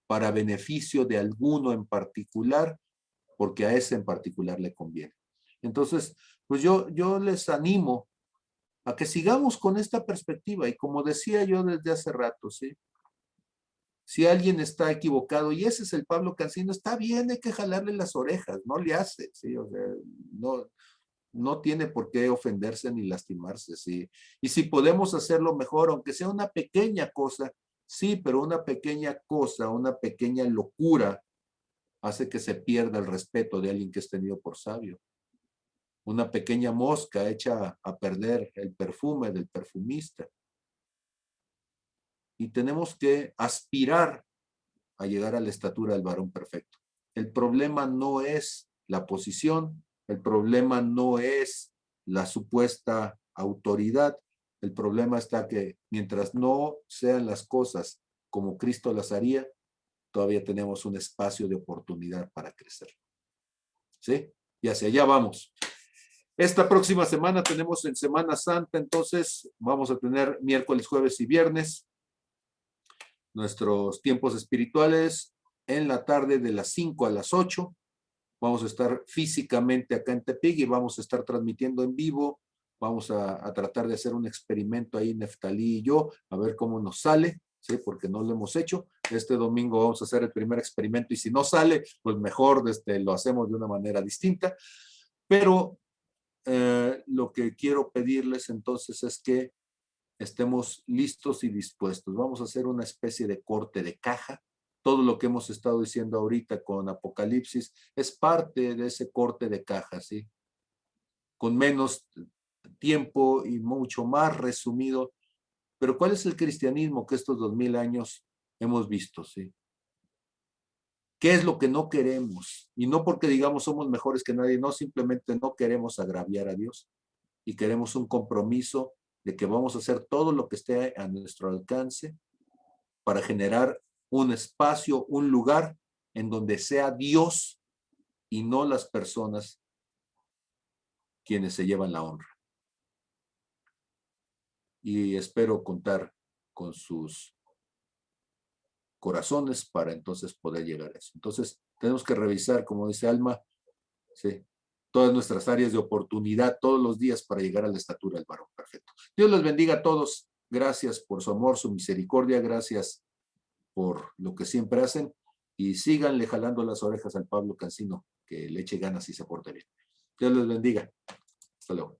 para beneficio de alguno en particular, porque a ese en particular le conviene. Entonces, pues yo les animo a que sigamos con esta perspectiva, y como decía yo desde hace rato, ¿sí? Si alguien está equivocado, y ese es el Pablo Cancino, está bien, hay que jalarle las orejas, no le hace, ¿sí? O sea, no tiene por qué ofenderse ni lastimarse, ¿sí? Y si podemos hacerlo mejor, aunque sea una pequeña cosa, sí, pero una pequeña cosa, una pequeña locura, hace que se pierda el respeto de alguien que es tenido por sabio. Una pequeña mosca echa a perder el perfume del perfumista. Y tenemos que aspirar a llegar a la estatura del varón perfecto. El problema no es la posición, el problema no es la supuesta autoridad, el problema está que mientras no sean las cosas como Cristo las haría, todavía tenemos un espacio de oportunidad para crecer. ¿Sí? Y hacia allá vamos. Esta próxima semana tenemos en Semana Santa, entonces vamos a tener miércoles, jueves y viernes nuestros tiempos espirituales en la tarde de las 5 a las 8. Vamos a estar físicamente acá en Tepic y vamos a estar transmitiendo en vivo. Vamos a tratar de hacer un experimento ahí, Neftalí y yo, a ver cómo nos sale, ¿sí? Porque no lo hemos hecho. Este domingo vamos a hacer el primer experimento y si no sale, pues mejor lo hacemos de una manera distinta. Pero lo que quiero pedirles entonces es que estemos listos y dispuestos. Vamos a hacer una especie de corte de caja. Todo lo que hemos estado diciendo ahorita con Apocalipsis es parte de ese corte de caja, ¿sí? Con menos tiempo y mucho más resumido. Pero ¿cuál es el cristianismo que estos 2000 años hemos visto, ¿sí? ¿Qué es lo que no queremos? Y no porque digamos somos mejores que nadie, no, simplemente no queremos agraviar a Dios y queremos un compromiso de que vamos a hacer todo lo que esté a nuestro alcance para generar un espacio, un lugar en donde sea Dios y no las personas quienes se llevan la honra. Y espero contar con sus corazones para entonces poder llegar a eso. Entonces, tenemos que revisar, como dice Alma, ¿sí?, todas nuestras áreas de oportunidad todos los días para llegar a la estatura del varón perfecto. Dios les bendiga a todos. Gracias por su amor, su misericordia. Gracias por lo que siempre hacen. Y síganle jalando las orejas al Pablo Cancino, que le eche ganas y se porte bien. Dios les bendiga. Hasta luego.